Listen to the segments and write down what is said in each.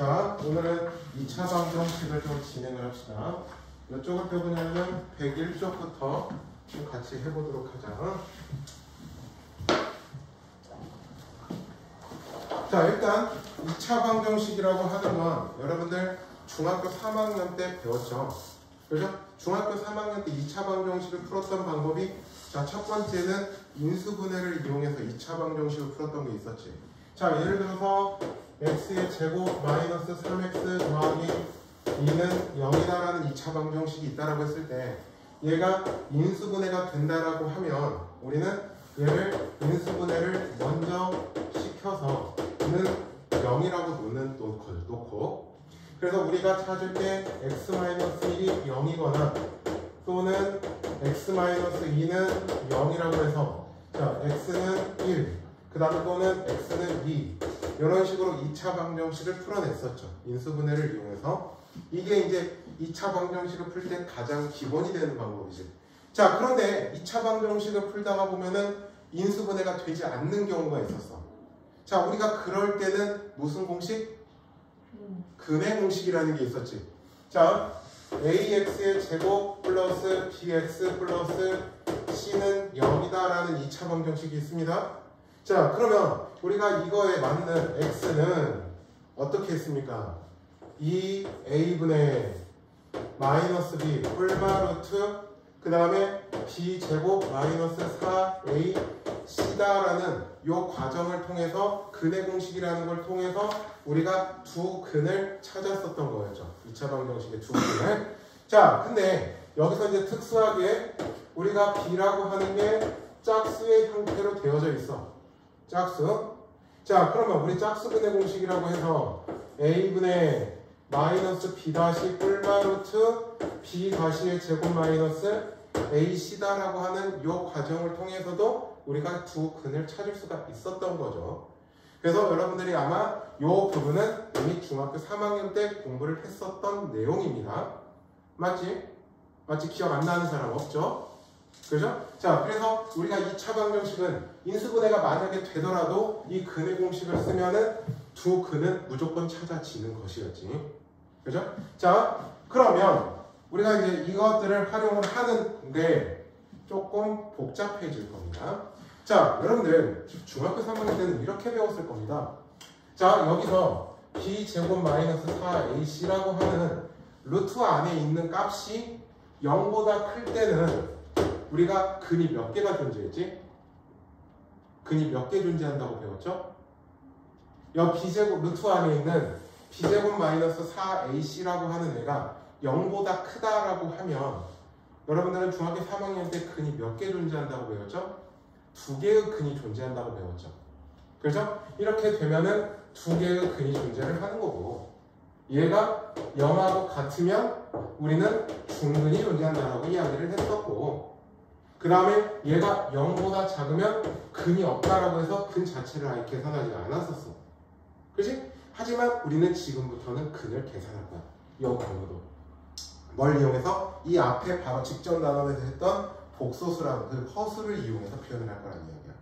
자, 오늘은 2차 방정식을 좀 진행을 합시다. 이쪽을 배우냐면 101쪽부터 좀 같이 해보도록 하자. 자, 일단 2차 방정식이라고 하는 건 여러분들 중학교 3학년 때 배웠죠. 그죠? 중학교 3학년 때 2차 방정식을 풀었던 방법이, 자, 첫 번째는 인수분해를 이용해서 2차 방정식을 풀었던 게 있었지. 자, 예를 들어서 x의 제곱 마이너스 3x 더하기 2는 0이다라는 2차 방정식이 있다라고 했을 때 얘가 인수분해가 된다라고 하면 우리는 얘를 인수분해를 먼저 시켜서 는 0이라고 놓고, 그래서 우리가 찾을 때 x-1이 0이거나 또는 x-2는 0이라고 해서, 자, x는 1, 그 다음에 또는 x는 2, 이런 식으로 2차 방정식을 풀어냈었죠. 인수분해를 이용해서. 이게 이제 2차 방정식을 풀 때 가장 기본이 되는 방법이지. 자, 그런데 2차 방정식을 풀다가 보면은 인수분해가 되지 않는 경우가 있었어. 자, 우리가 그럴 때는 무슨 공식? 근해 공식이라는 게 있었지. 자, ax의 제곱 플러스 bx 플러스 c는 0이다라는 2차 방정식이 있습니다. 자, 그러면 우리가 이거에 맞는 x는 어떻게 했습니까? 2a분의 마이너스 b 홀마 루트 그 다음에 b제곱 마이너스 4a c다라는 요 과정을 통해서 근해 공식이라는 걸 통해서 우리가 두 근을 찾았었던 거였죠. 2차 방정식의 두 근을. 자, 근데 여기서 이제 특수하게 우리가 b라고 하는 게 짝수의 형태로 되어져 있어. 짝수. 자, 그러면 우리 짝수 근해 공식이라고 해서 a분의 마이너스 b 다시 뿔마 루트 b 다시의 제곱 마이너스 ac다라고 하는 요 과정을 통해서도 우리가 두 근을 찾을 수가 있었던 거죠. 그래서 여러분들이 아마 요 부분은 이미 중학교 3학년 때 공부를 했었던 내용입니다. 맞지? 맞지? 기억 안 나는 사람 없죠? 그죠? 자, 그래서 우리가 2차 방정식은 인수분해가 만약에 되더라도 이 근해 공식을 쓰면은 두 근은 무조건 찾아지는 것이었지. 그죠? 자, 그러면 우리가 이제 이것들을 활용을 하는데 조금 복잡해질 겁니다. 자, 여러분들 중학교 3학년 때는 이렇게 배웠을 겁니다. 자, 여기서 b제곱 마이너스 4ac라고 하는 루트 안에 있는 값이 0보다 클 때는 우리가 근이 몇 개가 존재했지? 근이 몇 개 존재한다고 배웠죠? 여 b제곱 루트 안에 있는 b제곱 마이너스 4ac라고 하는 애가 0보다 크다라고 하면 여러분들은 중학교 3학년 때 근이 몇 개 존재한다고 배웠죠? 두 개의 근이 존재한다고 배웠죠. 그렇죠? 이렇게 되면은 두 개의 근이 존재를 하는 거고, 얘가 0하고 같으면 우리는 중근이 존재한다라고 이야기를 했었고, 그 다음에 얘가 0보다 작으면 근이 없다라고 해서 근 자체를 아예 계산하지 않았었어. 그치? 하지만 우리는 지금부터는 근을 계산할 거야. 이 경우도. 뭘 이용해서? 이 앞에 바로 직전 단원에서 했던 복소수라는 그 허수를 이용해서 표현을 할 거라는 이야기야.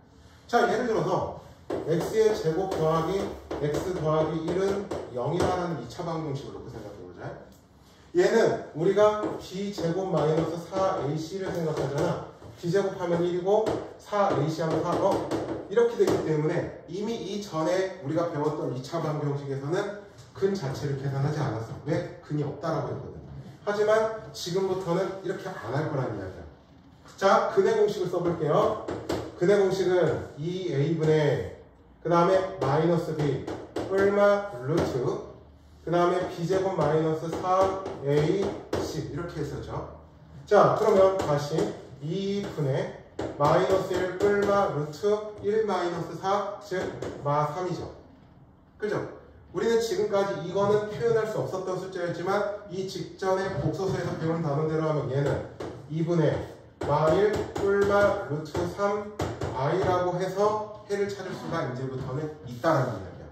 자, 예를 들어서 x의 제곱 더하기 x 더하기 1은 0이라는 2차 방정식을 놓고 생각해보자. 얘는 우리가 b제곱 마이너스 4ac를 생각하잖아. b제곱하면 1이고 4ac 하면 4. 이렇게 되기 때문에 이미 이전에 우리가 배웠던 2차 방정식에서는 근 자체를 계산하지 않았어. 왜? 근이 없다라고 했거든. 하지만 지금부터는 이렇게 안 할 거라는 이야기야. 자, 근해 공식을 써볼게요. 근해 공식은 2a분의 그 다음에 마이너스 b 뿔마 루트 그 다음에 b제곱 마이너스 4ac 이렇게 했었죠. 자, 그러면 다시 2분의 마이너스 1 뿔마 루트 1 마이너스 4 즉 마 3이죠. 그죠? 우리는 지금까지 이거는 표현할 수 없었던 숫자였지만 이 직전에 복소수에서 배운 단어대로 하면 얘는 2분의 마1 뿔마 루트 3 i라고 해서 해를 찾을 수가 이제부터는 있다라는 이야기야.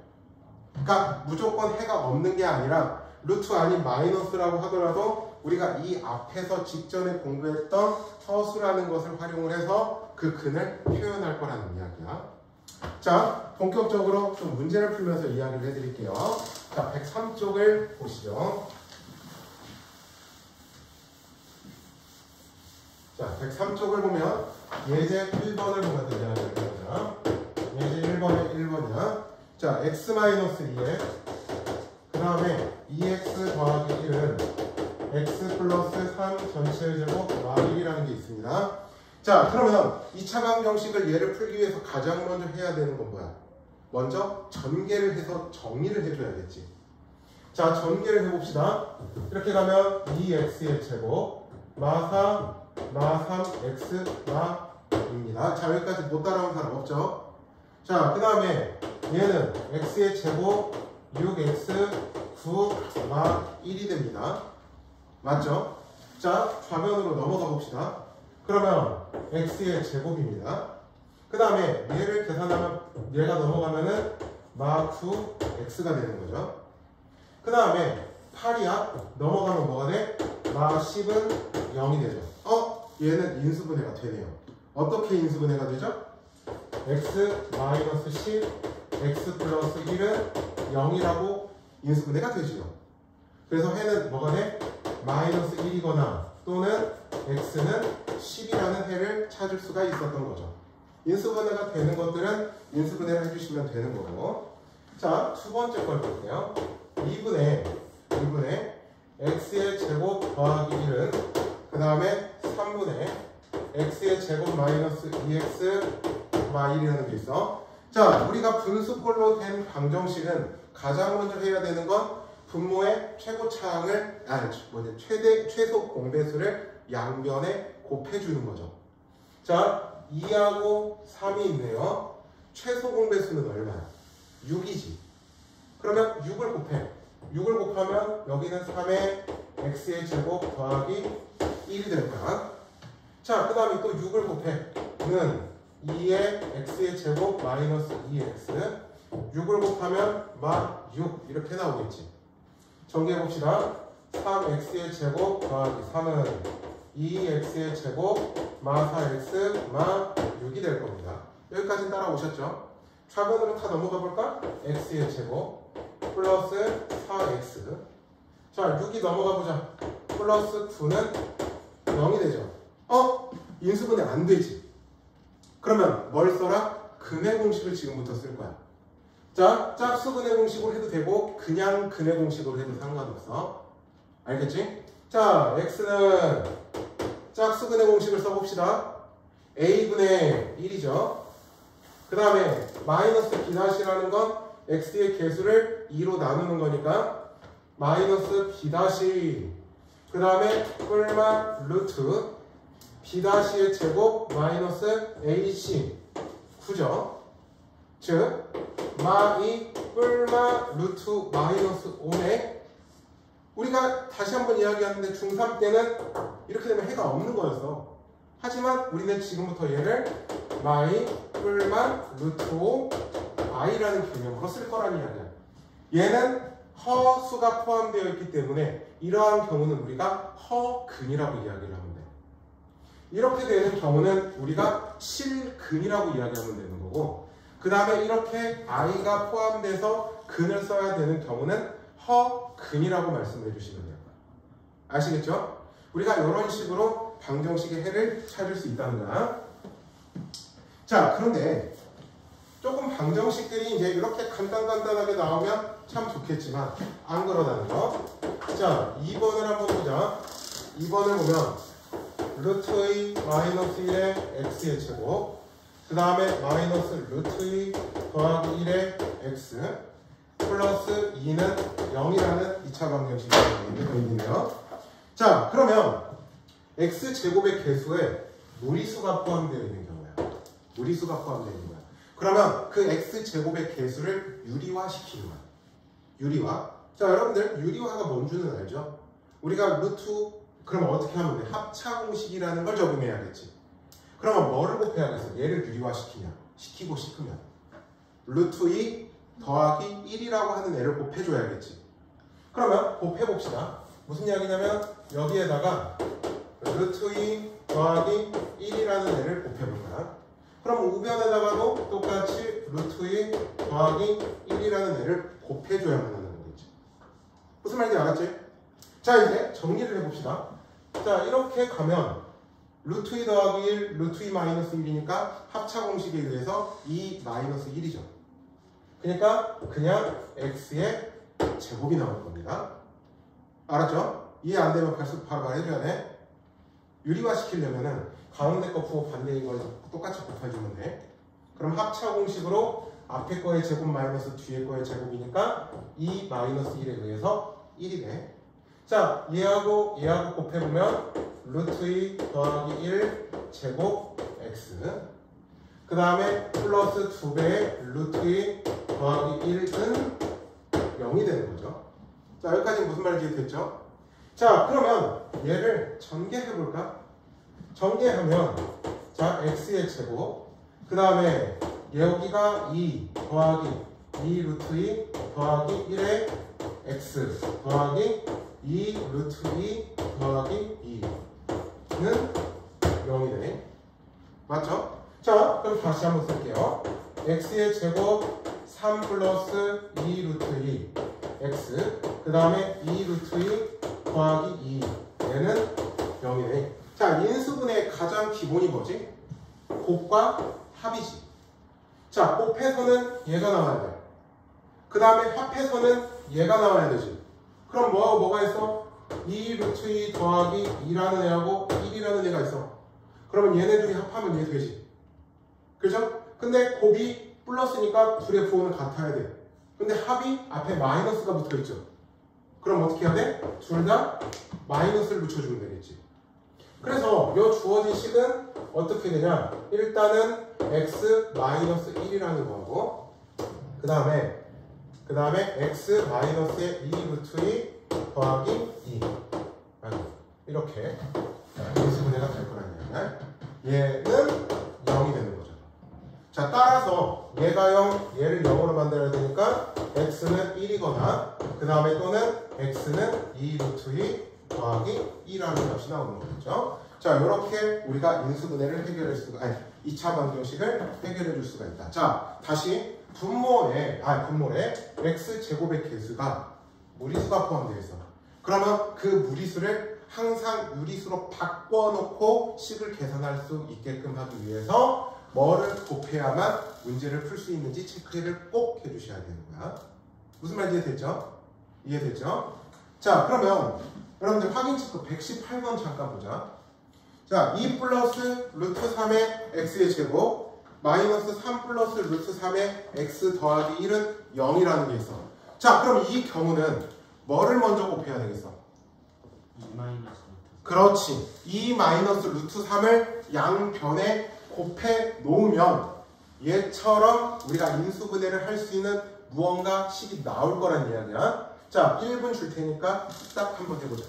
그러니까 무조건 해가 없는 게 아니라 루트 아닌 마이너스라고 하더라도 우리가 이 앞에서 직전에 공부했던 허수라는 것을 활용을 해서 그 근을 표현할 거라는 이야기야. 자, 본격적으로 좀 문제를 풀면서 이야기를 해드릴게요. 자, 103쪽을 보시죠. 자, 103쪽을 보면 예제 1번을 보면 되잖아요. 예제 1번에 1번이야. 자, x-2에 그 다음에 2x 더하기 1은 x 플러스 3 전체 제곱 y1이라는 게 있습니다. 자, 그러면 2차 방정식을 얘를 풀기 위해서 가장 먼저 해야 되는 건 뭐야? 먼저 전개를 해서 정리를 해줘야겠지. 자, 전개를 해봅시다. 이렇게 가면 2x의 제곱 마 4 마 3x 마입니다. 자, 여기까지 못 따라온 사람 없죠? 자, 그 다음에 얘는 x의 제곱 6x 9 마 1이 됩니다. 맞죠? 자, 좌변으로 넘어가 봅시다. 그러면 x의 제곱입니다. 그 다음에 얘를 계산하면 얘가 넘어가면은 마 9 x가 되는 거죠. 그 다음에 8이야. 넘어가면 뭐가 돼? 마 10은 0이 되죠. 얘는 인수분해가 되네요. 어떻게 인수분해가 되죠? x 마이너스 10 x 플러스 1은 0이라고 인수분해가 되죠. 그래서 해는 뭐가 돼? 마이너스 1이거나 또는 x는 10이라는 해를 찾을 수가 있었던 거죠. 인수분해가 되는 것들은 인수분해를 해주시면 되는 거고. 자, 두 번째 걸 볼게요. 2분의 x의 제곱 더하기 1은 그 다음에 3분의 x의 제곱 마이너스 2x 마 1이라는 게 있어. 자, 우리가 분수꼴로 된 방정식은 가장 먼저 해야 되는 건 분모의 최고차항을 최소 공배수를 양변에 곱해주는 거죠. 자, 2하고 3이 있네요. 최소 공배수는 얼마야? 6이지. 그러면 6을 곱해. 6을 곱하면 여기는 3의 x의 제곱 더하기 1이 될 거야. 자, 그 다음에 또 6을 곱해. 는 2의 x의 제곱 마이너스 2x 6을 곱하면 마 6 이렇게 나오겠지. 정리해봅시다. 3x의 제곱 더하기 3은 2x의 제곱 마 4x 마 6이 될 겁니다. 여기까지 따라오셨죠? 좌변으로 다 넘어가 볼까? x의 제곱 플러스 4x. 자, 6이 넘어가 보자. 플러스 9는 0이 되죠. 인수분해 안 되지. 그러면 뭘 써라? 근의 공식을 지금부터 쓸 거야. 자, 짝수근의 공식으로 해도 되고 그냥 근의 공식으로 해도 상관없어. 알겠지? 자, x는 짝수근의 공식을 써봅시다. a분의 1이죠. 그 다음에 마이너스 b-라는 건 x의 개수를 2로 나누는 거니까 마이너스 b- 그 다음에 뿔마 루트 b-의 제곱 마이너스 ac 9죠. 즉 마2 뿔마 루트 마이너스 5네. 우리가 다시 한번 이야기하는데 중3 때는 이렇게 되면 해가 없는 거였어. 하지만 우리는 지금부터 얘를 마이 뿔마 루트 5 i라는 개념으로 쓸 거라는 이야기야. 얘는 허수가 포함되어 있기 때문에 이러한 경우는 우리가 허근이라고 이야기를 하면 돼. 이렇게 되는 경우는 우리가 실근이라고 이야기하면 되는 거고, 그 다음에 이렇게 i가 포함돼서 근을 써야 되는 경우는 허근이라고 말씀해 주시면 돼요. 아시겠죠? 우리가 이런 식으로 방정식의 해를 찾을 수 있다는 거야. 자, 그런데 조금 방정식들이 이제 이렇게 간단하게 나오면 참 좋겠지만 안 그러다는 거. 자, 2번을 한번 보자. 2번을 보면 루트의 마이너스 1의 x의 제곱, 그 다음에 마이너스 루트의 더하기 1의 x 플러스 2는 0이라는 2차 방정식이 있네요. 자, 그러면 x제곱의 개수에 무리수가 포함되어 있는 경우야. 무리수가 포함되어 있는 거야. 그러면 그 x제곱의 개수를 유리화시키는 거야. 유리화. 자, 여러분들 유리화가 뭔지는 알죠? 우리가 루트, 그러면 어떻게 하면 돼? 합차 공식이라는 걸 적용해야겠지. 그러면 뭐를 곱해야겠어? 얘를 유리화시키냐? 시키고 싶으면 루트 2 더하기 1이라고 하는 애를 곱해줘야겠지. 그러면 곱해봅시다. 무슨 이야기냐면 여기에다가 루트 2 더하기 1이라는 애를 곱해볼 거야. 그럼 우변에다가도 똑같이 루트 2 더하기 1이라는 애를 곱해줘야만 하는 거겠지. 무슨 말인지 알았지? 자, 이제 정리를 해봅시다. 자, 이렇게 가면 루트 2 더하기 1, 루트 2 마이너스 1이니까 합차 공식에 의해서 2 마이너스 1이죠. 그러니까 그냥 x의 제곱이 나올 겁니다. 알았죠? 이해 안 되면 바로 말해줘야 돼. 유리화 시키려면은 가운데 거 부호 반대인 걸 똑같이 곱해주면 돼. 그럼 합차 공식으로 앞에 거의 제곱 마이너스 뒤에 거의 제곱이니까 2 마이너스 1에 의해서 1이 돼. 자, 얘하고 곱해보면 루트 2 더하기 1 제곱 x. 그 다음에 플러스 2배의 루트 2 더하기 1은 0이 되는 거죠. 자, 여기까지 무슨 말인지 됐죠? 자, 그러면 얘를 전개해볼까? 전개하면 자, x의 제곱, 그 다음에 여기가 2 더하기 2 루트 2 더하기 1의 x 더하기 2 루트 2 더하기 2는 0이 돼. 맞죠? 자, 그럼 다시 한번 쓸게요. x의 제곱 3 플러스 2 루트 2 x, 그 다음에 2 루트 2 더하기 2, 얘는 0이네. 자, 인수분해의 가장 기본이 뭐지? 곱과 합이지. 자, 곱해서는 얘가 나와야 돼. 그 다음에 합해서는 얘가 나와야 되지. 그럼 뭐하고 뭐가 있어? 2 루트 2 더하기 2라는 애하고 1이라는 애가 있어. 그러면 얘네 둘이 합하면 얘 되지. 그죠? 근데 곱이 플러스니까 둘의 부호는 같아야 돼. 근데 합이 앞에 마이너스가 붙어있죠. 그럼 어떻게 해야 돼? 둘 다 마이너스를 붙여주면 되겠지. 그래서 이 주어진 식은 어떻게 되냐? 일단은 x 마이너스 1이라는 거하고 그 다음에 x 마이너스의 2 루트 2 더하기 2 이렇게 인수분해가 될 거라는 얘기야. 얘는 0이 되는 거죠. 자, 따라서 얘가 0, 얘를 0으로 만들어야 되니까 x는 1이거나 그 다음에 또는 x는 2 루트 2 더하기 2라는 값이 나오는 거겠죠. 자, 이렇게 우리가 인수분해를 해결할 수가, 2차 방정식을 해결해 줄 수가 있다. 자, 다시 분모에 x제곱의 개수가 무리수가 포함되어 있어. 그러면 그 무리수를 항상 유리수로 바꿔놓고 식을 계산할 수 있게끔 하기 위해서 뭐를 곱해야만 문제를 풀 수 있는지 체크를 꼭 해주셔야 되는 거야. 무슨 말인지 이해됐죠? 이해됐죠? 자, 그러면 여러분들 확인 체크 118번 잠깐 보자. 자, 2 플러스 루트 3의 x의 제곱 마이너스 3 플러스 루트 3의 x 더하기 1은 0이라는 게 있어. 자, 그럼 이 경우는 뭐를 먼저 곱해야 되겠어? 2 마이너스 그렇지. 2 마이너스 루트 3을 양변에 곱해 놓으면 얘처럼 우리가 인수분해를 할 수 있는 무언가 식이 나올 거란 이야기야. 자, 1분 줄 테니까 딱 한번 해보자.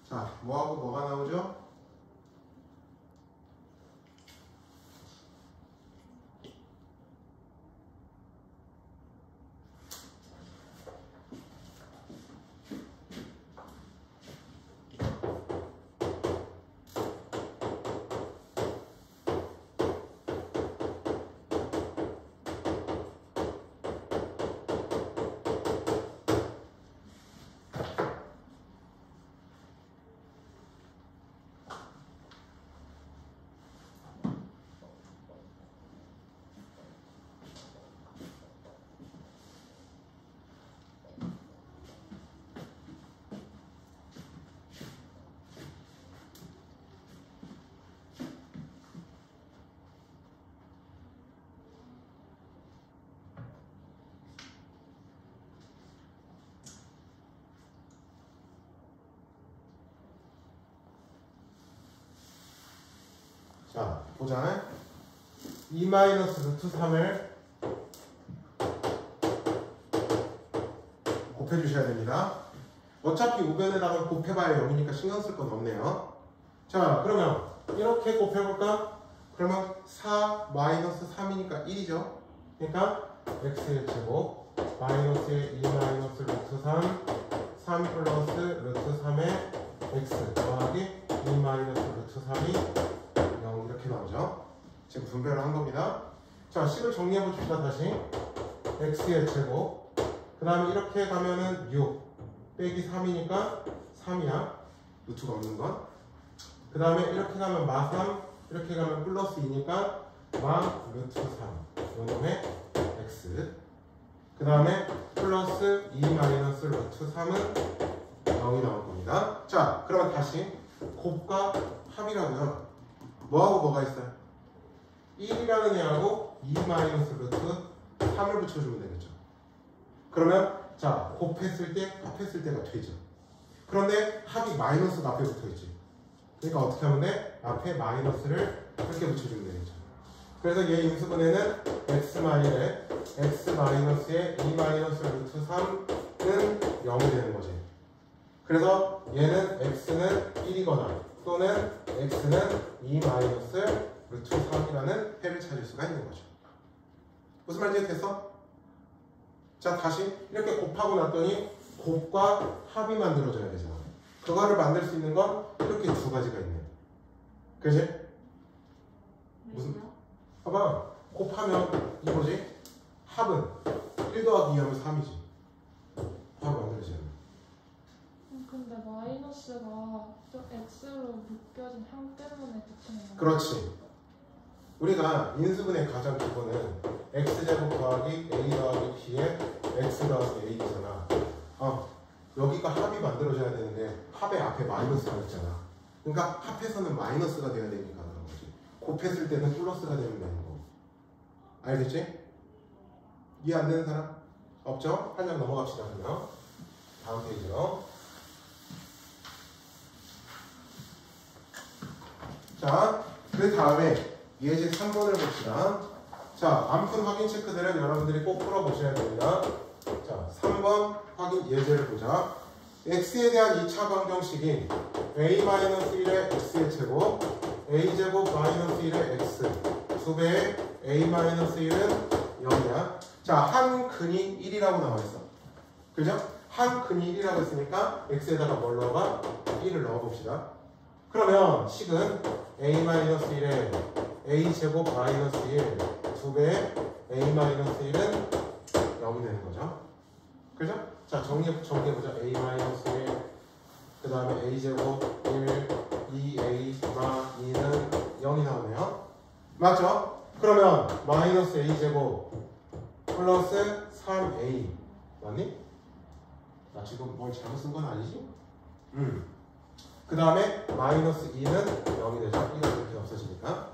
자, 뭐하고 뭐가 나오죠? 자, 보자. 2 마이너스 루트 3을 곱해주셔야 됩니다. 어차피 우변에다가 곱해봐야 0이니까 신경 쓸 건 없네요. 자, 그러면 이렇게 곱해볼까? 그러면 4 마이너스 3이니까 1이죠. 그러니까 x의 제곱 마이너스의 2 마이너스 루트 3 3 플러스 루트 3의 x 더하기 2 마이너스 루트 3이 0 이렇게 나오죠. 지금 분배를 한 겁니다. 자, 식을 정리해 봅시다. 다시 x의 제곱 그 다음에 이렇게 가면은 6 빼기 3이니까 3이야. 루트가 없는 건. 그 다음에 이렇게 가면 마3 이렇게 가면 플러스 2니까 마 루트 3 요놈의 x 그 다음에 플러스 2 마이너스 루트 3은 0이 나올 겁니다. 자, 그러면 다시 곱과 합이라고요. 뭐하고 뭐가 있어요? 1이라는 애하고 2 마이너스 루트 3을 붙여주면 되겠죠. 그러면 자, 곱했을 때 합했을 때가 되죠. 그런데 합이 마이너스가 앞에 붙어있지. 그러니까 어떻게 하면 돼? 앞에 마이너스를 이렇게 붙여주면 되겠죠. 그래서 얘 인수분해는 x-에 x-의 2 마이너스 루트 3은 0이 되는 거지. 그래서 얘는 x는 1이거나 또는 x는 2 마이너스 루트 3이라는 해를 찾을 수가 있는 거죠. 무슨 말인지 됐어? 자, 다시 이렇게 곱하고 났더니 곱과 합이 만들어져야 되잖아. 그거를 만들 수 있는 건 이렇게 두 가지가 있네. 그지? 무슨? 봐봐. 곱하면 이거지? 합은 1 더하기 2 하면 3이지. 합을 만들어져야 돼. 근데 마이너스가 좀 x로 묶여진 항 때문에 붙이는 거야. 그렇지. 우리가 인수분해 가장 기본은 x제곱 더하기 a 더하기 b에 x 더하기 a잖아. 여기가 합이 만들어져야 되는데 합의 앞에 마이너스가 있잖아. 그러니까 합해서는 마이너스가 돼야 되니까 그런 거지. 곱했을 때는 플러스가 되면 되는 거. 알겠지? 이해 안 되는 사람? 없죠? 한 장 넘어갑시다. 그러면 다음 페이지로. 자, 그 다음에 예제 3번을 봅시다. 자, 암푼 확인 체크들은 여러분들이 꼭 풀어보셔야 됩니다. 자, 3번 확인 예제를 보자. x에 대한 2차 방정식인 a-1의 x의 제곱 a제곱 마이너스 1의 x 2배의 a-1은 0이야. 자, 한 근이 1이라고 나와있어. 그죠? 한 근이 1이라고 했으니까 x에다가 뭘 넣어봐? 1을 넣어봅시다. 그러면 식은 a-1에 a제곱 마이너스 1 2배의 a-1은 0이 되는 거죠. 그죠? 자, 정리해보자. a-1 그 다음에 a제곱 1 2a-2는 0이 나오네요. 맞죠? 그러면 마이너스 a제곱 플러스 3a 맞니? 나 지금 뭘 잘못 쓴 건 아니지? 그 다음에 마이너스 2는 0이 되죠. 이거 이렇게 없어지니까.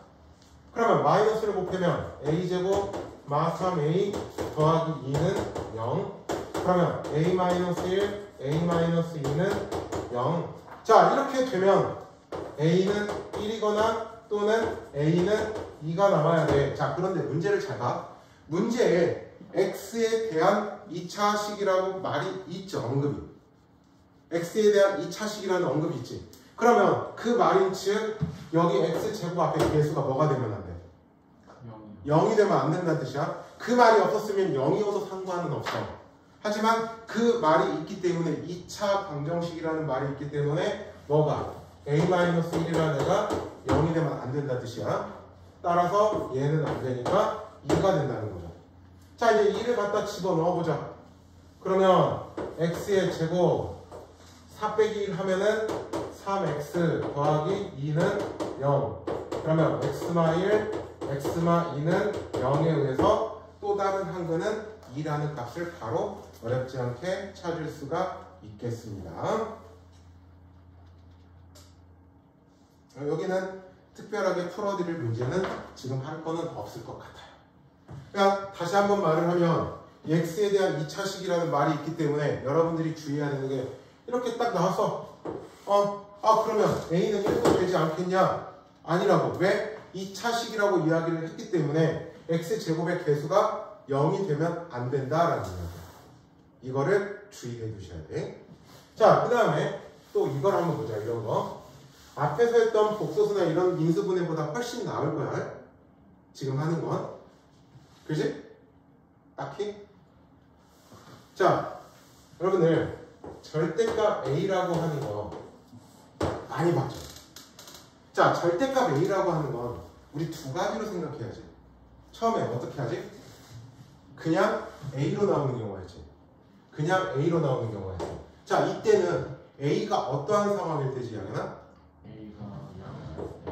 그러면 마이너스를 곱하면 a제곱 마 3a 더하기 2는 0. 그러면 a-1, a-2는 0. 자, 이렇게 되면 a는 1이거나 또는 a는 2가 나와야 돼. 자, 그런데 문제를 잘 봐. 문제에 x에 대한 2차식이라고 말이 있죠. 언급이. x에 대한 2차식이라는 언급이 있지. 그러면 그 말인즉 여기 x제곱 앞에 개수가 뭐가 되면 안 돼? 0이 되면 안 된다는 뜻이야. 그 말이 없었으면 0이어도 상관은 없어. 하지만 그 말이 있기 때문에 2차 방정식이라는 말이 있기 때문에 뭐가? a-1이라는 애가 0이 되면 안 된다는 뜻이야. 따라서 얘는 안 되니까 2가 된다는 거죠. 자, 이제 2를 갖다 집어넣어보자. 그러면 x의 제곱 4 빼기 1 하면은 3x 더하기 2는 0. 그러면 x마1, x마2는 0에 의해서 또 다른 한근은 2라는 값을 바로 어렵지 않게 찾을 수가 있겠습니다. 여기는 특별하게 풀어드릴 문제는 지금 할 거는 없을 것 같아요. 그러니까 다시 한번 말을 하면 x에 대한 2차식이라는 말이 있기 때문에 여러분들이 주의해야 되는 게 이렇게 딱 나와서 그러면 a는 1도 되지 않겠냐? 아니라고. 왜? 2차식이라고 이야기를 했기 때문에 x제곱의 개수가 0이 되면 안 된다라는 이야기야. 이거를 주의해 두셔야 돼. 자, 그 다음에 또 이걸 한번 보자. 이런 거. 앞에서 했던 복소수나 이런 인수분해보다 훨씬 나을 거야. 지금 하는 건. 그지? 딱히? 자, 여러분들 절대값 A라고 하는 거 많이 봤죠? 자, 절대값 A라고 하는 건 우리 두 가지로 생각해야지. 처음에 어떻게 하지? 그냥 A로 나오는 경우가 있지. 그냥 A로 나오는 경우가 있어. 자, 이때는 A가 어떠한 상황일 때지, 양현아?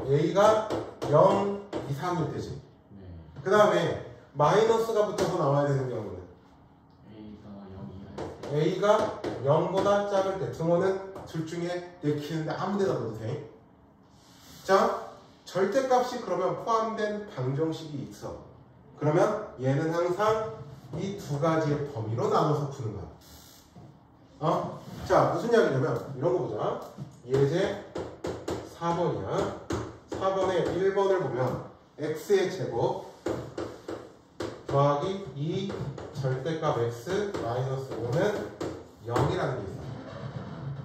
A가 0 이상일 때지. 네. 그 다음에 마이너스가 붙어서 나와야 되는 경우는 A가 0보다 작을 때. 등호는 둘 중에 내키는데 아무 데나 넣어도 돼. 자, 절대값이 그러면 포함된 방정식이 있어. 그러면 얘는 항상 이 두 가지의 범위로 나눠서 푸는 거야. 자, 무슨 이야기냐면 이런 거 보자. 예제 4번이야. 4번에 1번을 보면 x의 제곱 더하기 2 절대값 x 마이너스 5는 0이라는 게 있어.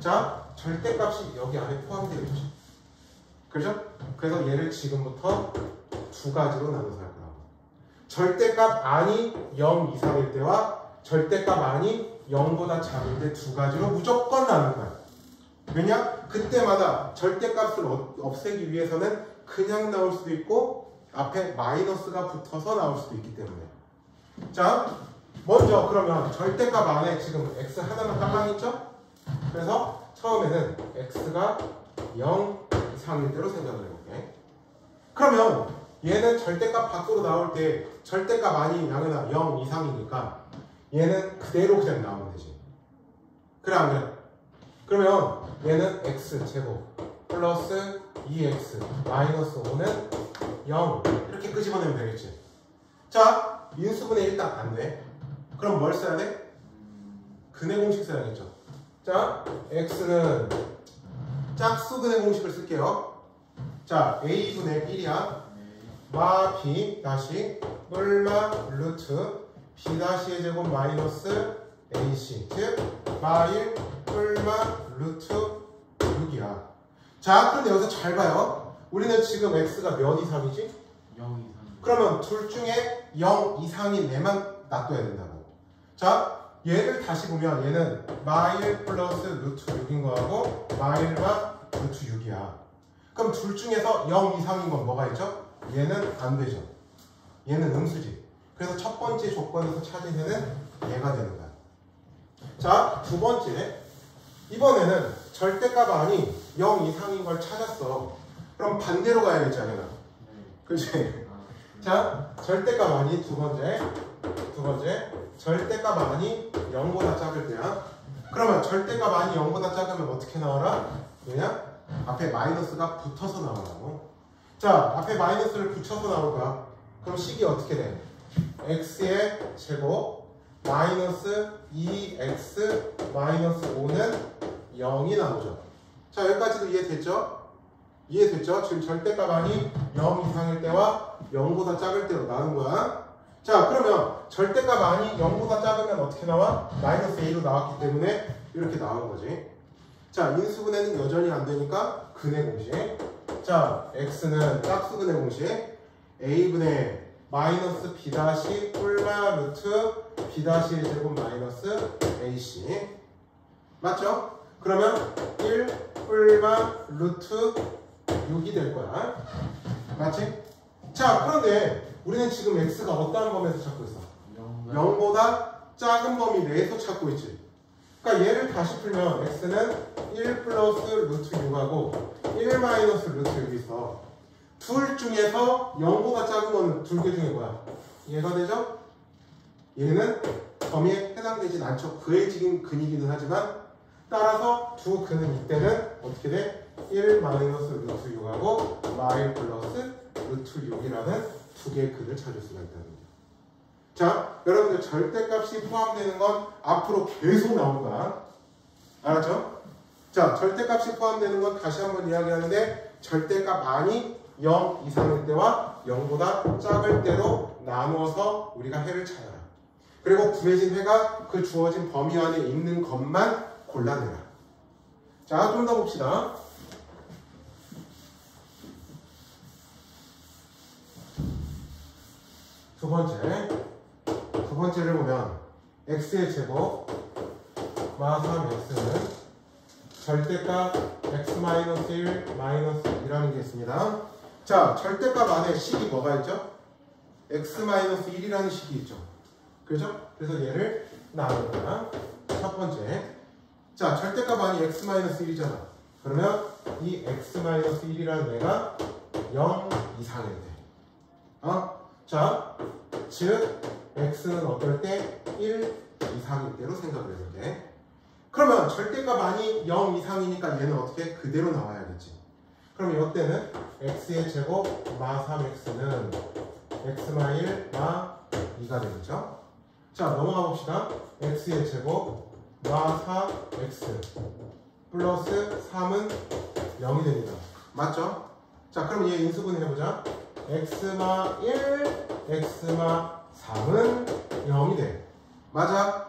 자, 절대값이 여기 안에 포함되어 있지. 그렇죠? 그래서 얘를 지금부터 두 가지로 나눠서 할 거라고. 절대값 안이 0 이상일 때와 절대값 안이 0보다 작을 때 두 가지로 무조건 나눈 거야. 왜냐? 그때마다 절대값을 없애기 위해서는 그냥 나올 수도 있고 앞에 마이너스가 붙어서 나올 수도 있기 때문에. 자, 먼저 그러면 절대값 안에 지금 x 하나만 깜빡 있죠? 그래서 처음에는 x가 0 이상일 때로 생각을 해볼게. 그러면 얘는 절대값 밖으로 나올 때 절대값 안이 양은아 0 이상이니까 얘는 그대로 그냥 나오면 되지. 그래 안 그래? 그러면 얘는 x제곱 플러스 2x 마이너스 5는 0 이렇게 끄집어내면 되겠지. 자, 인수분해 일단 안 돼. 그럼 뭘 써야 돼? 근해 공식 써야겠죠. 자, x는 짝수근해 공식을 쓸게요. 자, a분의 1이야. 마 b 다시 뿔마 루트 b 다시의 제곱 마이너스 ac 즉 마1 뿔마 루트 6이야. 자, 그런데 여기서 잘 봐요. 우리는 지금 x가 몇 이상이지? 0 이상. 그러면 둘 중에 0 이상인 애만 놔둬야 된다고. 자, 얘를 다시 보면 얘는 마1 플러스 루트 6인 거하고 마1마 루트 6이야. 그럼 둘 중에서 0 이상인 건 뭐가 있죠? 얘는 안 되죠. 얘는 음수지. 그래서 첫 번째 조건에서 찾은 얘는 얘가 되는 거야. 자, 두 번째. 이번에는 절대값 안이 0 이상인 걸 찾았어. 그럼 반대로 가야겠지, 아니나? 그치? 자, 절대값 안이 두 번째. 절대값 안이 0보다 작을 때야. 그러면 절대값 안이 0보다 작으면 어떻게 나와라? 왜냐? 앞에 마이너스가 붙어서 나오라고. 자, 앞에 마이너스를 붙여서 나올 거야. 그럼 식이 어떻게 돼? x의 제곱 마이너스 2x 마이너스 5는 0이 나오죠. 자, 여기까지도 이해됐죠? 이해됐죠? 지금 절대값 안이 0 이상일 때와 0보다 작을 때로 나눈 거야. 자, 그러면 절대값 안이 0보다 작으면 어떻게 나와? 마이너스 a로 나왔기 때문에 이렇게 나온 거지. 자, 인수분해는 여전히 안 되니까 근해 공식. 자, x는 짝수근해 공식. a분의 마이너스 b 다시 뿔마 루트 b 다시 제곱 마이너스 ac. 맞죠? 그러면 1 뿔마 루트 6이 될 거야. 맞지? 자, 그런데 우리는 지금 x가 어떠한 범위에서 찾고 있어? 0보다 작은 범위 내에서 찾고 있지. 그러니까 얘를 다시 풀면 x는 1 플러스 루트 6하고 1 마이너스 루트 6이 있어. 둘 중에서 0보다 작은 건 둘 개 중에 뭐야? 얘가 되죠? 얘는 범위에 해당되진 않죠. 그의 근이기는 하지만 따라서 두 근은 이때는 어떻게 돼? 1 마이너스 루트 6하고 마1 플러스 루트 6이라는 두 개의 근을 찾을 수가 있다는 거예요. 자, 여러분들 절대값이 포함되는 건 앞으로 계속 나올 거야. 알았죠? 자, 절대값이 포함되는 건 다시 한번 이야기하는데 절대값 안이 0 이상일 때와 0보다 작을 때로 나누어서 우리가 해를 찾아라. 그리고 구해진 해가 그 주어진 범위 안에 있는 것만 골라내라. 자, 좀 더 봅시다. 두 번째를 보면 x의 제곱 마 3x는 절대값 x-1 -1이라는 게 있습니다. 자, 절대값 안에 식이 뭐가 있죠? x-1이라는 식이 있죠. 그죠? 그래서 얘를 나누거나 첫 번째. 자, 절대값 안이 x-1이잖아. 그러면 이 x-1이라는 애가 0 이상일 때. 자, 즉 x는 어떨 때 1 이상일 때로 생각을 해볼게. 그러면 절대값 안이 0 이상이니까 얘는 어떻게? 그대로 나와야겠지. 그럼 이때는 x의 제곱 마 3x는 x-1 마 2가 되겠죠? 자, 넘어가 봅시다. x의 제곱 마 4x 플러스 3은 0이 됩니다. 맞죠? 자, 그럼 얘 인수분 해보자. x마 1, x마 3은 0이 돼. 맞아?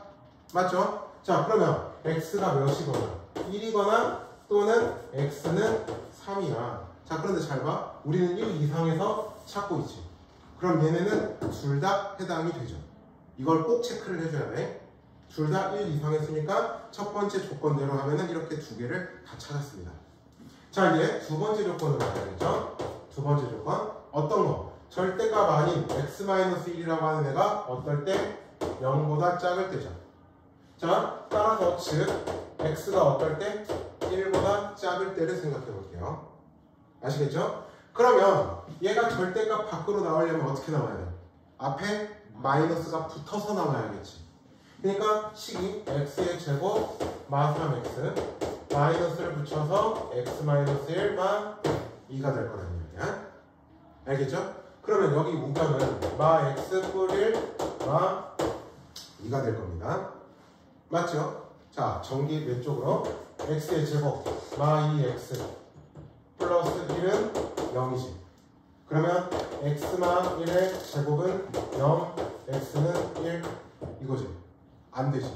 맞죠? 자, 그러면 x가 몇이거나 1이거나 또는 x는 3이야. 자, 그런데 잘 봐. 우리는 1 이상에서 찾고 있지. 그럼 얘네는 둘 다 해당이 되죠. 이걸 꼭 체크를 해줘야 돼. 둘 다 1 이상 했으니까 첫 번째 조건대로 하면은 이렇게 두 개를 다 찾았습니다. 자, 이제 두 번째 조건으로 가야겠죠. 두 번째 조건. 어떤 거? 절대값 아닌 x-1이라고 하는 애가 어떨 때 0보다 작을 때죠. 자, 따라서 즉 x가 어떨 때 1보다 작을 때를 생각해 볼게요. 아시겠죠? 그러면 얘가 절대값 밖으로 나오려면 어떻게 나와야 돼? 앞에 마이너스가 붙어서 나와야겠지. 그러니까 식이 x의 제곱 마 3x 마이너스를 붙여서 x-1 마 2가 될 거라는 얘기야. 알겠죠? 그러면 여기 우변은 마 x 뿔 1 마 2가 될 겁니다. 맞죠? 자, 전기 왼쪽으로 x의 제곱 마 2x 플러스 1은 0이지. 그러면 x마 1의 제곱은 0, x는 1 이거지. 안 되지.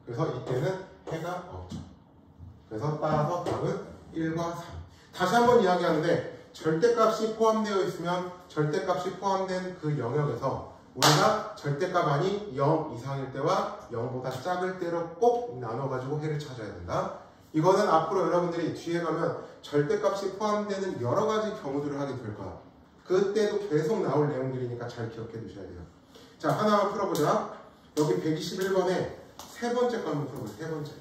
그래서 이때는 해가 없죠. 그래서 따라서 답은 1과 3. 다시 한번 이야기하는데 절대값이 포함되어 있으면 절대값이 포함된 그 영역에서 우리가 절대값 아닌 0 이상일 때와 0보다 작을 때로 꼭 나눠가지고 해를 찾아야 된다. 이거는 앞으로 여러분들이 뒤에 가면 절대값이 포함되는 여러 가지 경우들을 하게 될 거야. 그때도 계속 나올 내용들이니까 잘 기억해 두셔야 돼요. 자, 하나만 풀어보자. 여기 121번에 세 번째 거 한번 풀어보자. 세 번째.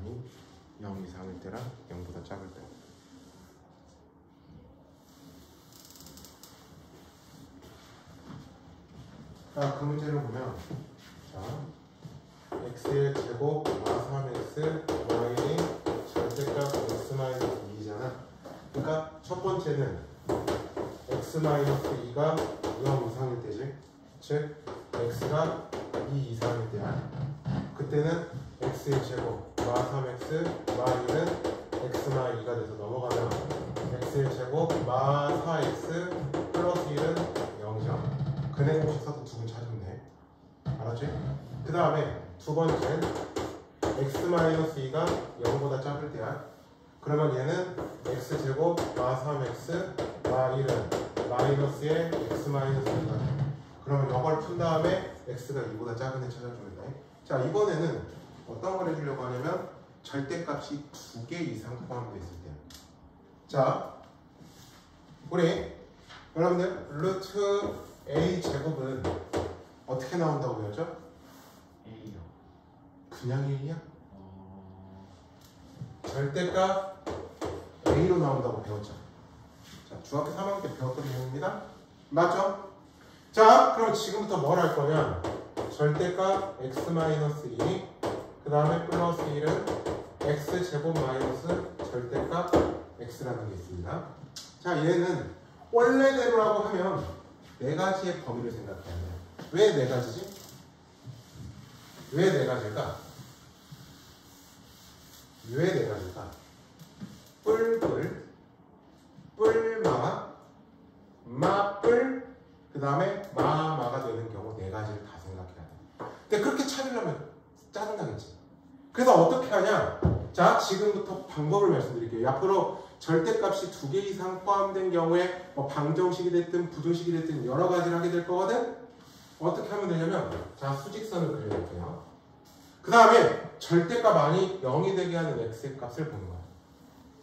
이상이 0 이상일 때랑 0보다 작을 때. 자, 그 문제를 보면 자, x의 제곱 마3x y의 절대값 x-2잖아. 그러니까 첫 번째는 x-2가 0 이상일 때지. 즉 x가 2 이상일 때야. 그때는 x의 제곱 마3x y는 x-2가 돼서 넘어가면 x의 제곱 마4x 플러스 1은 0이죠. 근해 공식 써서 두 분 찾으면 돼. 알았지? 그 다음에 두 번째는 x-2가 0보다 작을 때야. 그러면 얘는 x제곱 마3x y1은 마이너스의 x-2가 돼. 그러면 이걸 푼 다음에 x가 2보다 작은 애 찾아주면 돼. 자, 이번에는 어떤 걸 해주려고 하냐면 절대값이 2개 이상 포함되어 있을 때. 자, 우리 여러분들 루트 a 제곱은 어떻게 나온다고 배웠죠? A요. 그냥 a야? 절대값 a로 나온다고 배웠죠. 자, 중학교 3학년 때 배웠던 내용입니다. 맞죠? 자, 그럼 지금부터 뭘 할 거냐? 절대값 x-2, 그 다음에 플러스 1은 x제곱 마이너스 절대값 x라는 게 있습니다. 자, 얘는 원래대로라고 하면 네 가지의 범위를 생각해야 돼요. 왜 네 가지지? 왜 네 가지일까? 왜 네 가지일까? 뿔뿔, 뿔마, 마뿔, 그 다음에 마가 되는 경우 네 가지를 다 생각해야 돼. 근데 그렇게 찾으려면 짜증나겠지. 그래서 어떻게 하냐? 자, 지금부터 방법을 말씀드릴게요. 앞으로 절대값이 2개 이상 포함된 경우에 뭐 방정식이 됐든 부등식이 됐든 여러 가지를 하게 될 거거든? 어떻게 하면 되냐면, 자, 수직선을 그려볼게요. 그 다음에 절대값 아니 0이 되게 하는 x의 값을 보는 거야.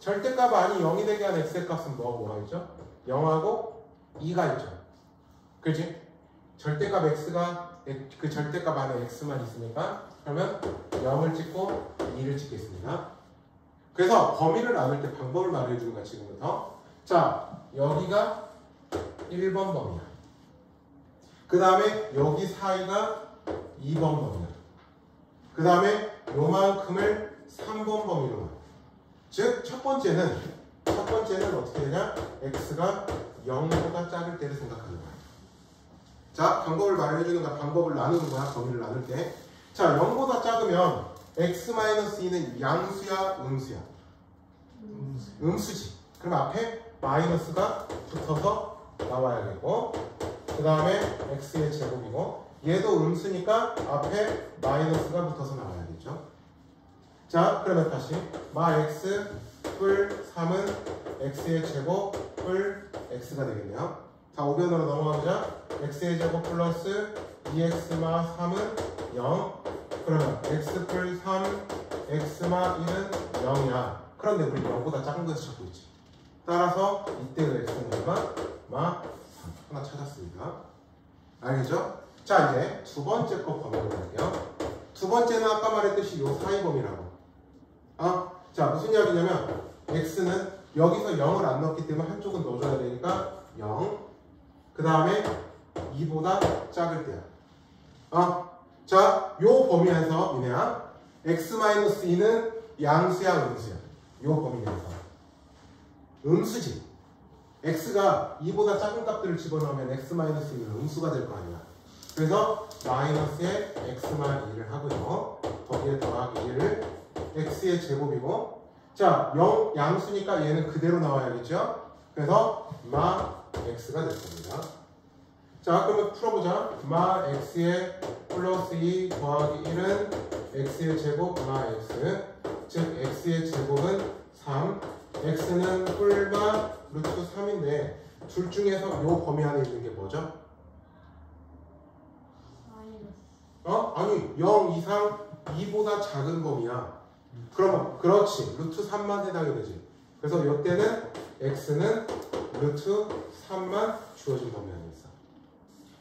절대값 아니 0이 되게 하는 x의 값은 뭐가 있죠? 0하고 2가 있죠. 그렇지? 절대값 x가 그 절대값 안에 x만 있으니까 그러면 0을 찍고 2를 찍겠습니다. 그래서 범위를 나눌 때 방법을 말해주는 거야, 지금부터. 자, 여기가 1번 범위야. 그 다음에 여기 사이가 2번 범위야. 그 다음에 요만큼을 3번 범위로 놔. 즉, 첫 번째는 어떻게 되냐? x가 0보다 작을 때를 생각하는 거야. 자, 방법을 말해주는 거야. 방법을 나누는 거야. 범위를 나눌 때. 자, 0보다 작으면 x-2는 양수야, 음수야? 음수지. 그럼 앞에 마이너스가 붙어서 나와야겠고, 그 다음에 x의 제곱이고, 얘도 음수니까 앞에 마이너스가 붙어서 나와야겠죠. 자, 그러면 다시 마 x 뿔 3은 x의 제곱 뿔 x가 되겠네요. 자, 5변으로 넘어가보자. x의 제곱 플러스 2x마 3은 0. 그러면 x 뿔 3, x마 1은 0이야. 그런데 우리 0보다 작은 것을 찾고 있지. 따라서 이때의 x는 얼마? 마 3. 하나 찾았습니다. 알겠죠? 자, 이제 두 번째 거 범위로 갈게요. 두 번째는 아까 말했듯이 요 사이 범위라고. 자, 무슨 이야기냐면 x는 여기서 0을 안 넣었기 때문에 한쪽은 넣어줘야 되니까 0. 그 다음에 2보다 작을 때야. 자, 요 범위에서 미네야 x-2는 양수야, 음수야? 요 범위에서 음수지. x가 2보다 작은 값들을 집어넣으면 x-2는 음수가 될 거 아니야. 그래서 마이너스에 x-2를 하고요. 거기에 더하기 1을 x의 제곱이고, 자, 0 양수니까 얘는 그대로 나와야겠죠? 그래서 마 x가 됐습니다. 자, 그러면 풀어보자. 마 x의 플러스 2 더하기 1은 x의 제곱 마 x. 즉 x의 제곱은 3. x는 뿔마 루트 3인데 둘 중에서 요 범위 안에 있는 게 뭐죠? 아니 0 이상 2보다 작은 범위야. 그러면 그렇지, 루트 3만 해당이 되지. 그래서 이때는 x는 루트 3만 주어진 범위 안에 있어.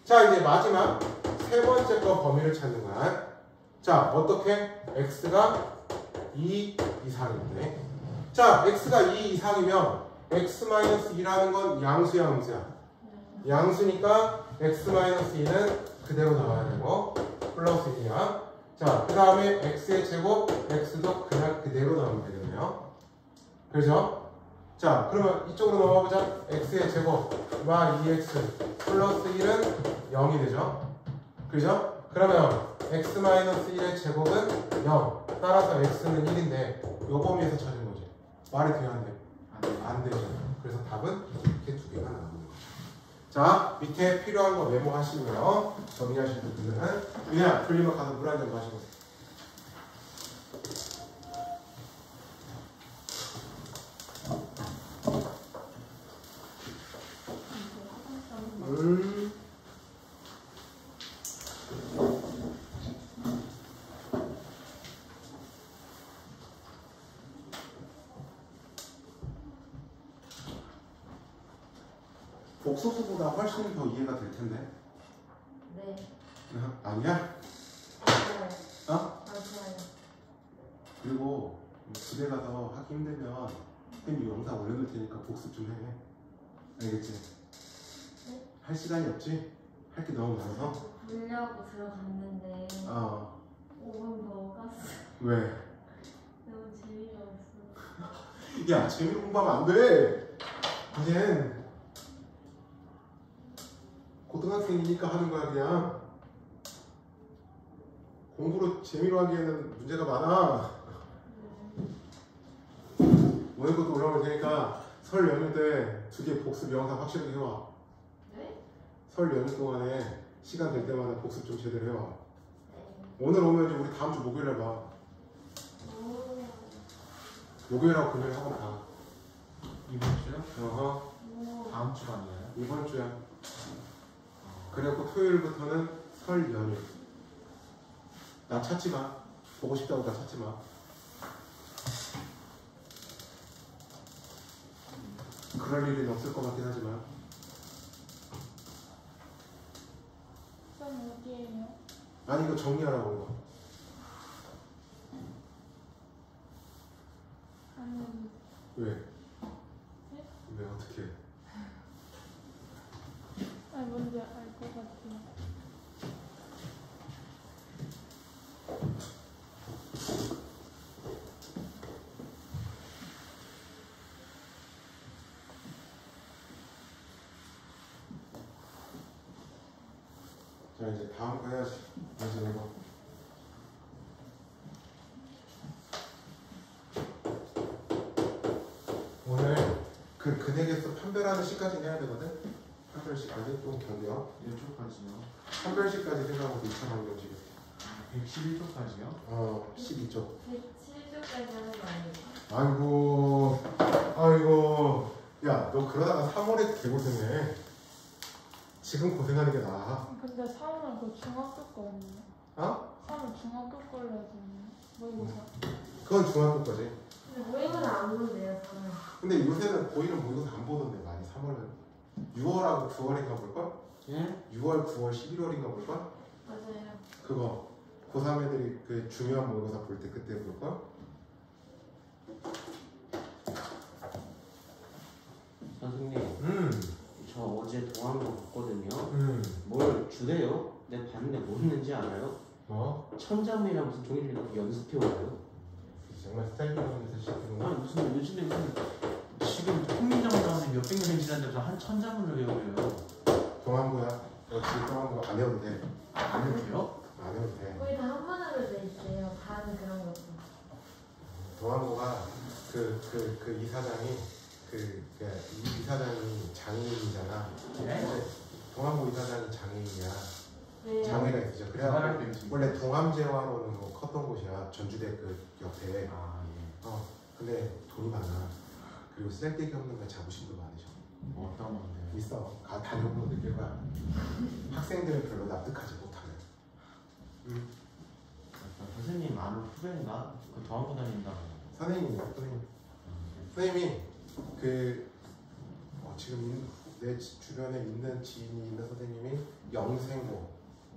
자, 이제 마지막 세 번째 거 범위를 찾는 거야. 자, 어떻게? x가 2 이상인데. 자, x가 2 이상이면 x-2라는 건 양수야, 음수야? 양수니까 x-2는 그대로 나와야 되고 플러스 1이야. 자, 그 다음에 x의 제곱, x도 그냥 그대로 나오면 되겠네요. 그렇죠? 자, 그러면 이쪽으로 넘어가보자. x의 제곱, y 2x 플러스 1은 0이 되죠? 그죠? 그러면 x-1의 제곱은 0. 따라서 x는 1인데 요 범위에서 찾은 거지. 말이 돼야 안 돼? 안 되죠. 그래서 답은 이렇게 두 개가 나오는 거죠. 자, 밑에 필요한 거 메모하시고요. 정리하실 분들은 그냥 풀리면 가서 물 한 잔 마시고. 복소수보다 훨씬 더 이해가 될 텐데. 네. 아니야? 맞아요. 어? 맞아요. 그리고 집에 가서 하기 힘들면 쌤이 영상 올려놓을 테니까 복습 좀 해. 알겠지? 네? 할 시간이 없지? 할 게 너무 많아서? 보려고 들어갔는데 5분 더 갔어요. 왜? 너무 재미가 없어. 야, 재미로 공부하면 안 돼! 이젠 고등학생이니까 하는 거야, 그냥. 공부로 재미로 하기에는 문제가 많아. 오늘 것도 올라올 테니까 설 연휴 때 두 개 복습 영상 확실하게 해와. 네? 설 연휴 동안에 시간 될 때마다 복습 좀 제대로 해와. 네. 오늘 오면 이제 우리 다음 주 목요일에 봐. 오. 목요일하고 금요일 학원 가. 이번 주요? 어허. 오. 다음 주가 아니에요? 이번 주야. 그래갖고 토요일부터는 설 연휴. 나 찾지 마. 보고 싶다고 나 찾지 마. 그럴 일은 없을 것 같긴 하지만. 쌤 어디에요? 아니 이거 정리하라고 이거. 아니 왜? 네? 왜 어떻게? 아니 뭔지 알 것 같아요. 자 이제 다음 거 해야지. 이제 이거. 오늘 그 근액에서 판별하는 시까지 해야 되거든. 판별 시까지 좀 견뎌. 1초까지요? 판별시까지 생각하고 2차 방정식. 111초까지요? 12쪽. 107조까지 하는 거 아이고, 아니에요? 아이고. 야, 너 그러다가 3월에 개고생해. 지금 고생하는 게 나아. 근데 3은 그 중학교 거 아니에요? 어? 3은 중학교 걸로 해야 되나요? 모의고사? 그건 중학교 거지. 근데 모의고사 안 본대요, 저는. 근데 요새는 고이는 모의고사 안 보던데 많이 3월은. 6월하고 9월인가 볼걸? 예? 6월, 9월, 11월인가 볼걸? 맞아요. 그거. 고3 애들이 그 중요한 모의고사 볼 때 그때 볼걸? 선생님, 저 어제 동화문 봤거든요. 음. 뭘 주래요? 내가 봤는데 뭐 했는지 알아요? 뭐? 천자문이랑 무슨 종이를 이렇게 연습해와요. 정말 스타일 배우면서 시작하는 아니 거? 무슨 요즘에 무슨 지금 통민정 나오는 몇백 년이 지났는데 한 천자문을 외우래요. 동안부야. 역시 동안부 안 해도 돼. 안 해도 돼요? 안 해도 돼. 거의 다 한문으로 돼 있어요. 반 그런 것도. 동안부가 그 이사장이 이사장이 장애인이잖아. 네? 동안부 이사장이 장애인이야. 네. 장애가 있죠. 그날할 그래갖고 때 원래 동암제화로는 뭐 컸던 곳이야. 전주대 그 옆에. 아 예. 근데 돈이 많아. 그리고 쓸데기 없는 거 자부심도 많으셔. 뭐 어떤 건데? 있어. 다녀보면 느낄 거야. 학생들은 별로 납득하지 못하는. 선생님 아는 후배인가? 그 더하고 다닌다고. 선생님이야, 선생님. 선생님이 지금 내 주변에 있는 지인이 있는 선생님이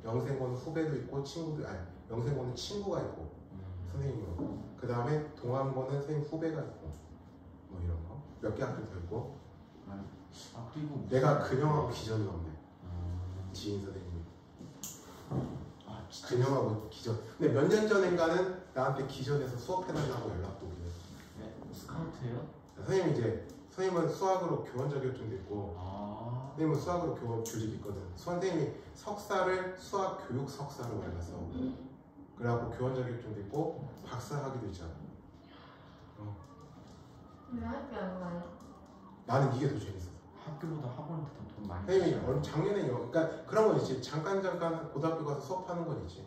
영생고는 후배도 있고 친구도 영생고는 친구가 있고 선생님이고 그 다음에 동암고는 선생님 후배가 있고 뭐 이런 거 몇 개 학교 더 있고 그리고 무슨- 내가 근영하고 기전이 없네. 지인 선생님이 근영하고 기전. 근데 몇 년 전인가는 나한테 기전에서 수업해달라고 연락도 오긴 했어. 네, 스카우트예요? 선생님 이제 선생님은 수학으로 교원 자격증도 있고 선생님은 수학으로 교원 교직이 있거든. 선생님이 석사를 수학 교육 석사로 말랐어. 그래갖고 교원 자격증도 있고 박사 학위도 있잖아. 왜 학교 안 가요? 나는 이게 더 재밌어. 학교보다 학원 돈 많이 선생님이 쓰잖아요. 작년에 그러니까 그런 건 있지. 잠깐 고등학교 가서 수업하는 건 있지.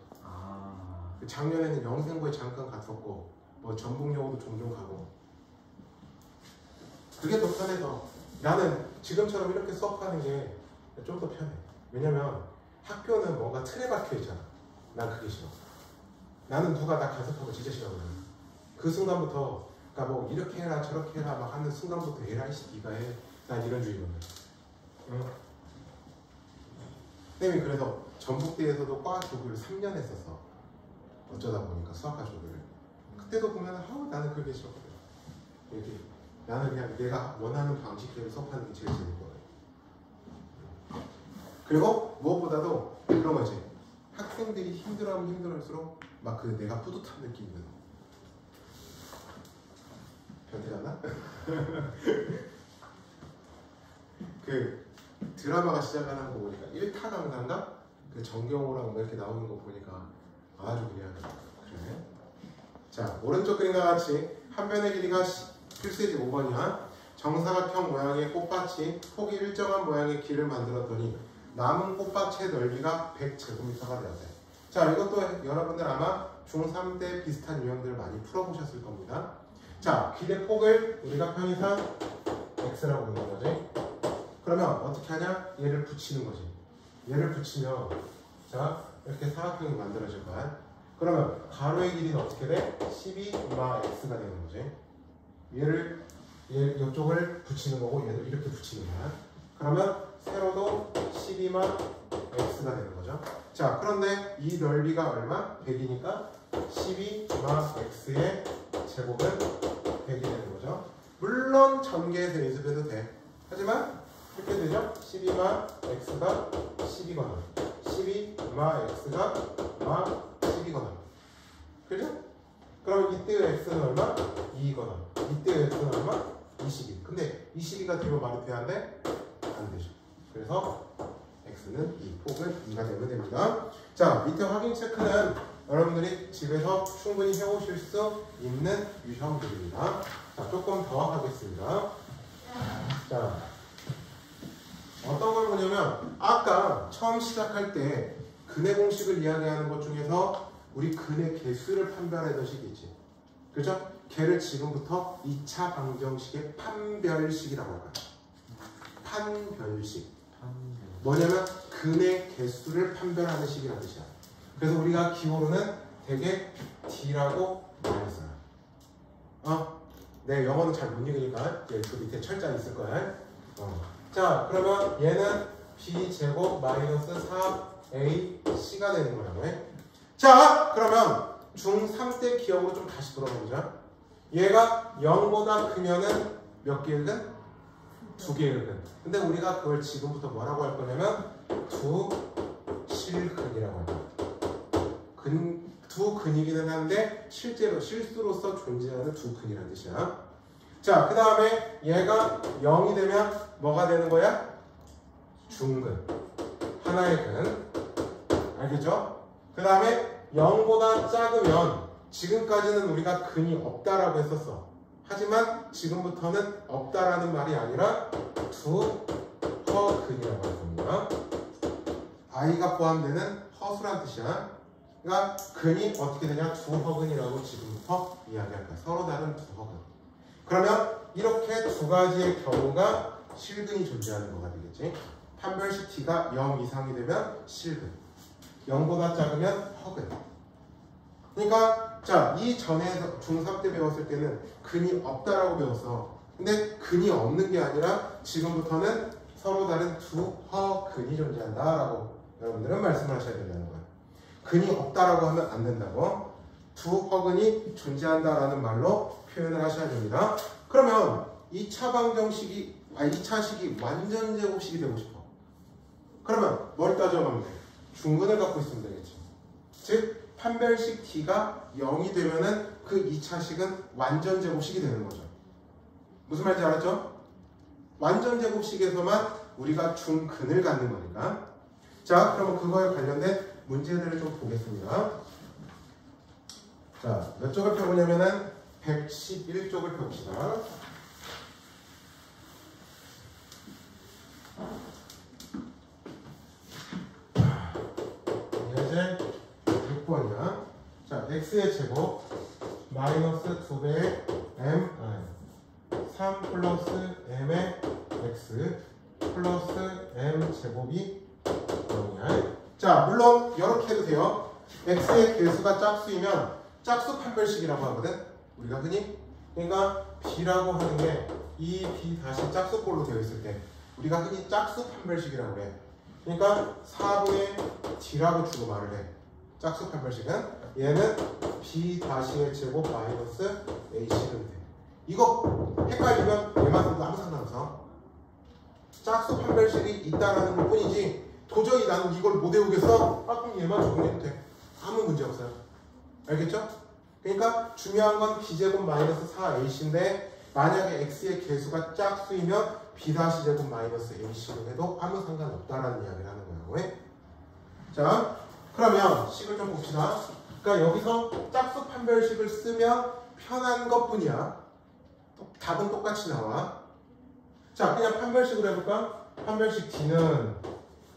작년에는 영생고에 잠깐 갔었고 뭐 전북여고도 종종 가고 그게 더 편해서 나는 지금처럼 이렇게 수업하는 게 좀 더 편해. 왜냐면 학교는 뭔가 틀에 박혀 있잖아. 난 그게 싫어. 나는 누가 나 간섭하고 진짜 싫어하거든. 그 순간부터 그러니까 뭐 이렇게 해라 저렇게 해라 막 하는 순간부터 에라이 씨 니가 해. 난 이런 주의거든. 응? 선생님이 그래서 전북대에서도 과 조교를 3년 했었어. 어쩌다 보니까 수학과 조교를. 그때도 보면 나는 그게 싫었거든. 이렇게 나는 그냥 내가 원하는 방식대로 수업하는 게 제일 재밌거든. 그리고 무엇보다도 그런 거지. 학생들이 힘들어하면 힘들어할수록 막 그 내가 뿌듯한 느낌이 드는. 변태잖아? 그 드라마가 시작하는 거 보니까 1타 강사인가? 그 정경호랑 이렇게 나오는 거 보니까 아주 그냥 그래. 자, 오른쪽 그림과 같이 한 변의 길이가 필수이지 5번이야. 정사각형 모양의 꽃밭이 폭이 일정한 모양의 길을 만들었더니 남은 꽃밭의 넓이가 100제곱미터가 되었대. 자, 이것도 여러분들 아마 중3 때 비슷한 유형들을 많이 풀어보셨을 겁니다. 자, 길의 폭을 우리가 편의상 x라고 부르는 거지. 그러면 어떻게 하냐? 얘를 붙이는 거지. 얘를 붙이면 자, 이렇게 사각형이 만들어질 거야. 그러면 가로의 길이는 어떻게 돼? 12마 x가 되는 거지. 얘 이쪽을 붙이는 거고 얘도 이렇게 붙이는 거야. 그러면 세로도 12마 x가 되는 거죠. 자, 그런데 이 넓이가 얼마? 100이니까 12마 x의 제곱은 100이 되는 거죠. 물론 전개해서 연습해도 돼. 하지만 이렇게 되죠. 12마 x가 10이거나 12마 x가 마 10이거나 그죠? 그럼 이때의 x는 얼마? 2이거나 이때의 x는 얼마? 22. 근데 22가 되면 말이 돼야 안 돼? 안 되죠. 그래서 x는 2, 폭은 2가 되면 됩니다. 자, 밑에 확인 체크는 여러분들이 집에서 충분히 해오실 수 있는 유형들입니다. 자, 조금 더 하겠습니다. 자, 어떤 걸 보냐면 아까 처음 시작할 때 근의 공식을 이야기하는 것 중에서 우리 근의 개수를 판별하던 식이 있지. 그죠? 걔를 지금부터 2차 방정식의 판별식이라고 할 거야. 판별식. 뭐냐면 근의 개수를 판별하는 식이라는 뜻이야. 그래서 우리가 기호로는 되게 D라고 많이 써요. 내 영어는 잘 못 읽으니까 그 밑에 철자 있을 거야. 자, 그러면 얘는 B제곱 마이너스 4AC가 되는 거라고. 자, 그러면 중3 때 기억으로 좀 다시 돌아보자. 얘가 0보다 크면은 몇 개의 근? 2개의 근. 근데 우리가 그걸 지금부터 뭐라고 할 거냐면 두 실근이라고 할 거야. 두 근이기는 한데 실제로 실수로서 존재하는 두 근이라는 뜻이야. 자, 그 다음에 얘가 0이 되면 뭐가 되는 거야? 중근. 하나의 근. 알겠죠? 그 다음에 0보다 작으면 지금까지는 우리가 근이 없다라고 했었어. 하지만 지금부터는 없다라는 말이 아니라 두 허근이라고 할 겁니다. i가 포함되는 허수란 뜻이야. 그러니까 근이 어떻게 되냐? 두 허근이라고 지금부터 이야기할 거야. 서로 다른 두 허근. 그러면 이렇게 두 가지의 경우가 실근이 존재하는 거가 되겠지. 판별식 t가 0 이상이 되면 실근, 0보다 작으면 허근. 그러니까 자, 이 전에 중3 때 배웠을 때는 근이 없다라고 배웠어. 근데 근이 없는 게 아니라 지금부터는 서로 다른 두 허근이 존재한다라고 여러분들은 말씀을 하셔야 된다는 거예요. 근이 없다라고 하면 안 된다고. 두 허근이 존재한다라는 말로 표현을 하셔야 됩니다. 그러면 2차 방정식이 2차식이 완전 제곱식이 되고 싶어. 그러면 뭘 따져가면 돼? 중근을 갖고 있으면 되겠지. 즉 판별식 t가 0이 되면은 그 2차식은 완전 제곱식이 되는 거죠. 무슨 말인지 알았죠? 완전 제곱식에서만 우리가 중근을 갖는 거니까. 자, 그러면 그거에 관련된 문제들을 좀 보겠습니다. 자, 몇 쪽을 펴보냐면은 111쪽을 펴봅시다. 이제 6번이야. 자, x의 제곱 마이너스 2배의 m 3 플러스 m의 x 플러스 m 제곱이 0이야. 자, 물론 이렇게 해도 돼요. x의 개수가 짝수이면 짝수 판별식이라고 하거든. 우리가 흔히. 그러니까 b라고 하는 게 이 b 다시 짝수꼴로 되어 있을 때 우리가 흔히 짝수 판별식이라고 해. 그러니까 4분의 d라고 주고 말을 해. 짝수 판별식은 얘는 b 다시의 제곱 마이너스 a식은 돼. 이거 헷갈리면 얘만 써도 아무 상관없어. 짝수 판별식이 있다라는 것 뿐이지 도저히 나는 이걸 못 외우겠어? 아, 그럼 얘만 적용해도 돼. 아무 문제 없어요. 알겠죠? 그러니까 중요한 건 b제곱 마이너스 4ac인데 만약에 x의 개수가 짝수이면 b-제곱 마이너스 ac로 해도 아무 상관없다라는 이야기를 하는 거예요. 왜? 자, 그러면 식을 좀 봅시다. 그러니까 여기서 짝수 판별식을 쓰면 편한 것 뿐이야. 답은 똑같이 나와. 자, 그냥 판별식으로 해볼까? 판별식 d는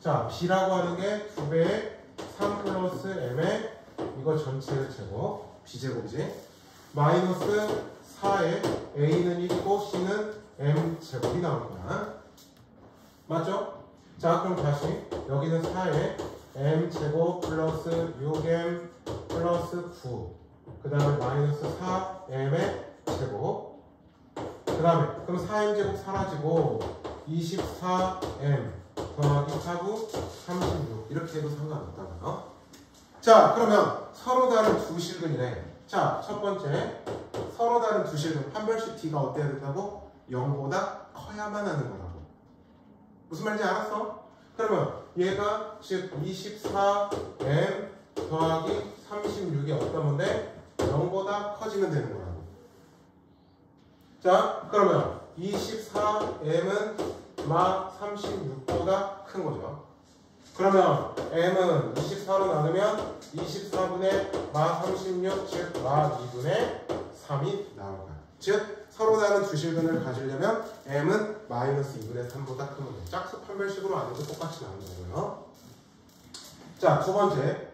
자, b라고 하는 게 2배의 3 플러스 m의 이거 전체의 제곱 b제곱이지. 마이너스 4에 a는 1이고 c는 m 제곱이 나올 거야. 맞죠? 자, 그럼 다시 여기는 4에 m 제곱 플러스 6m 플러스 9 그 다음에 마이너스 4m의 제곱 그 다음에 그럼 4m 제곱 사라지고 24m 더하기 4구 36 이렇게 해도 상관없다고요. 자, 그러면 서로 다른 두 실근이네. 자, 첫 번째 서로 다른 두 실근 판별식 t가 어때야 된다고? 0보다 커야만 하는 거라고. 무슨 말인지 알았어? 그러면 얘가 즉 24m 더하기 36이 어떤 건데 0보다 커지면 되는 거라고. 자, 그러면 24m은 막 36보다 큰 거죠. 그러면 m은 24로 나누면 24분의 마 36, 즉 마 2분의 3이 나올 거야. 즉 서로 다른 두 실근을 가지려면 m은 마이너스 2분의 3보다 크면 돼. 짝수 판별식으로 안 해도 똑같이 나오는 거고요. 자, 두 번째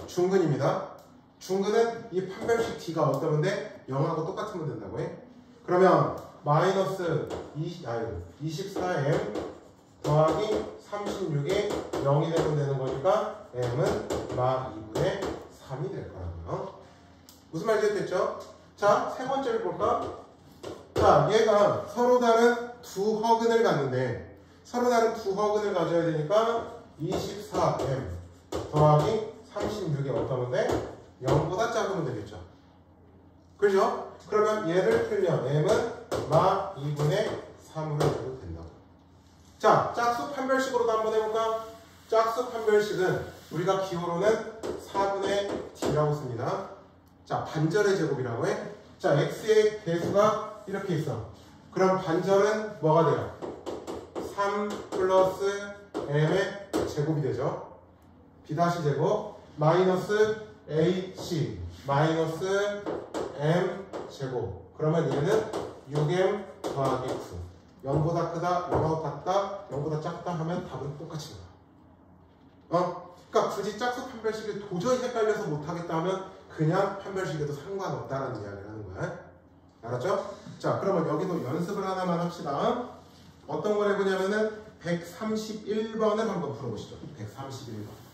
중근입니다. 중근은 이 판별식 t가 어떤 건데 0하고 똑같으면 된다고 해. 그러면 마이너스 24m 더하기 36이 0이 되면 되는 거니까 m은 마 2분의 3이 될 거라고요. 무슨 말인지 됐죠? 자, 세 번째를 볼까? 자, 얘가 서로 다른 두 허근을 갖는데 서로 다른 두 허근을 가져야 되니까 24m 더하기 36이 어떤 건데 0보다 작으면 되겠죠. 그죠? 그러면 얘를 풀면 m은 마 2분의 3으로 해도 된다고. 자, 짝수 판별식으로도 한번 해볼까? 짝수 판별식은 우리가 기호로는 4분의 d라고 씁니다. 자, 반절의 제곱이라고 해. 자, x의 개수가 이렇게 있어. 그럼 반절은 뭐가 돼요? 3 플러스 m의 제곱이 되죠. b-제곱 마이너스 ac 마이너스 m 제곱. 그러면 얘는 6m 더하기 9. 0보다 크다, 0하고 같다, 0보다 작다 하면 답은 똑같이 나와. 그러니까 굳이 짝수 판별식이 도저히 헷갈려서 못하겠다 하면 그냥 판별식에도 상관없다라는 이야기를 하는 거야. 알았죠? 자, 그러면 여기도 연습을 하나만 합시다. 어떤 걸 해보냐면은 131번을 한번 풀어보시죠. 131번.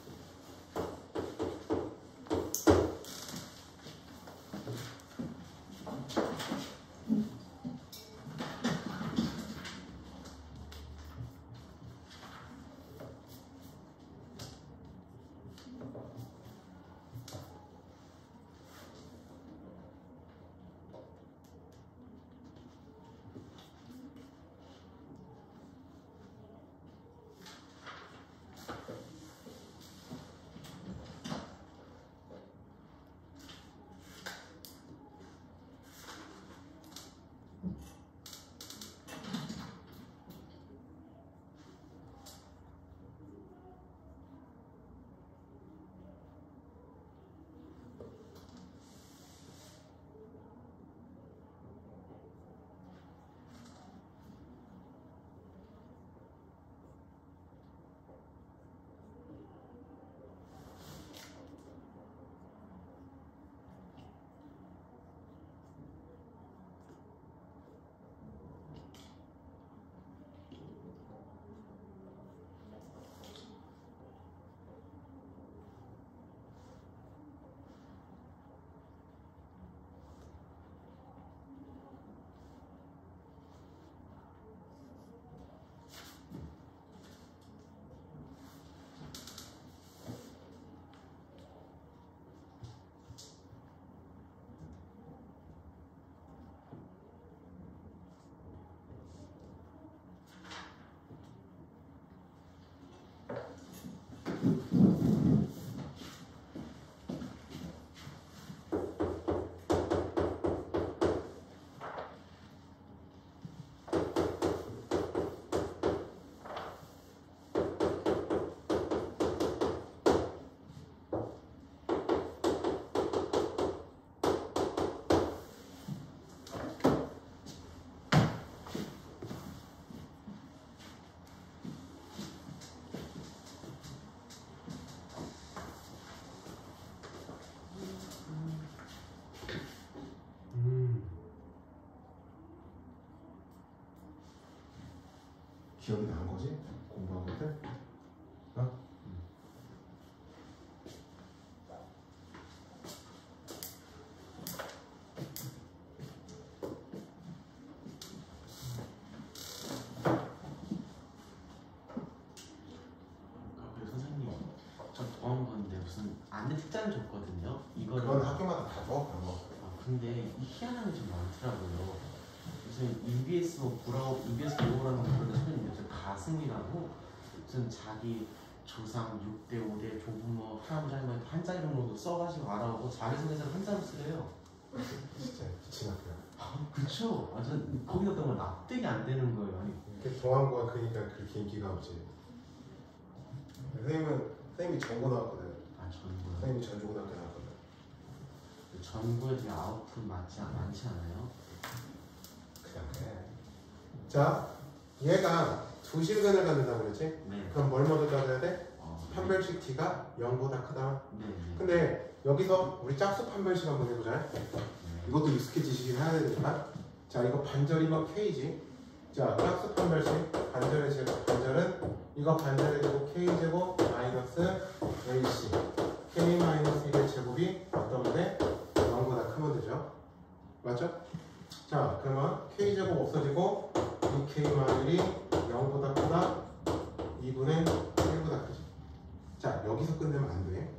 기억이 난 거지? 공부하거든? 어? 그리고 선생님, 저 도움 건데 무슨 안내 특자를 줬거든요. 이거를. 그건 학교마다 다 줘, 그런 거. 근데 이 희한한 게 좀 많더라고요. 무슨 EBS 뭐 구라고 EBS 구라는 그런데 선생님 무슨 가슴이라고 무슨 자기 조상 6대 5대 조부모 할아버지 할머니 한자 이름으로도 써가지고 알아오고 자기 소개서를 한자로 쓰래요. 진짜 미친 학교야. 그쵸? 완전 거기다 정말 납득이 안 되는 거예요. 아니 이렇게 동안고가 그러니까 그렇게 인기가 없지. 선생님이 전고 나왔거든. 전구요. 선생님이 전주고등학교 나왔거든. 전구에 되게 아웃풋 많지 않아요? 그냥 그래. 자, 얘가 두 실근을 갖는다고 그랬지? 네. 그럼 뭘 먼저 따져야 돼? 네. 판별식 t가 0보다 크다. 네. 근데 여기서 우리 짝수 판별식 한번 해보자. 이것도 익숙해지시긴 해야 되니까. 자, 이거 반절이면 k지. 자, 짝수 판별식 반절의 제곱, 반절은 이거 반절의 제곱 k제곱 마이너스 ac k 마이너스 1의 제곱이 어떤 건데 0보다 크면 되죠. 맞죠? 자, 그러면 k제곱 없어지고 이 k 마일이 0보다 크다 2분의 1보다 크지. 자, 여기서 끝내면 안 돼.